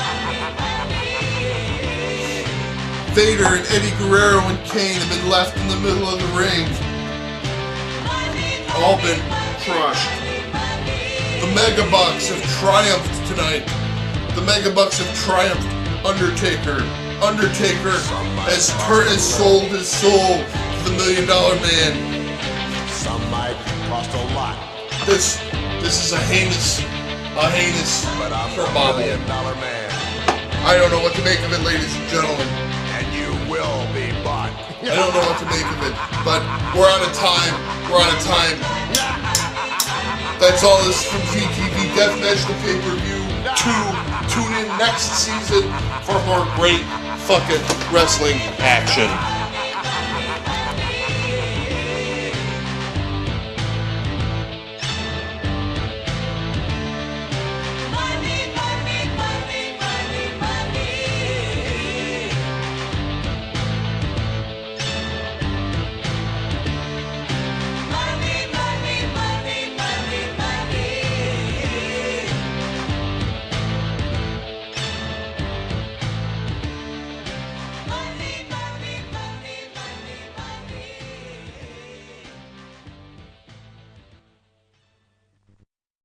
Vader and Eddie Guerrero and Kane have been left in the middle of the ring. All been crushed. The Megabucks have triumphed tonight. The Megabucks have triumphed. Undertaker has sold his soul to the $1 Million Man. Some might cost a lot. This is a heinous But I'm the $1 bobble. Million Man. I don't know what to make of it, ladies and gentlemen. And you will be bought. I don't know what to make of it, but we're out of time. We're out of time. That's all this from ZTV Deathmatch, the pay-per-view 2. Tune in next season for more great fucking wrestling action.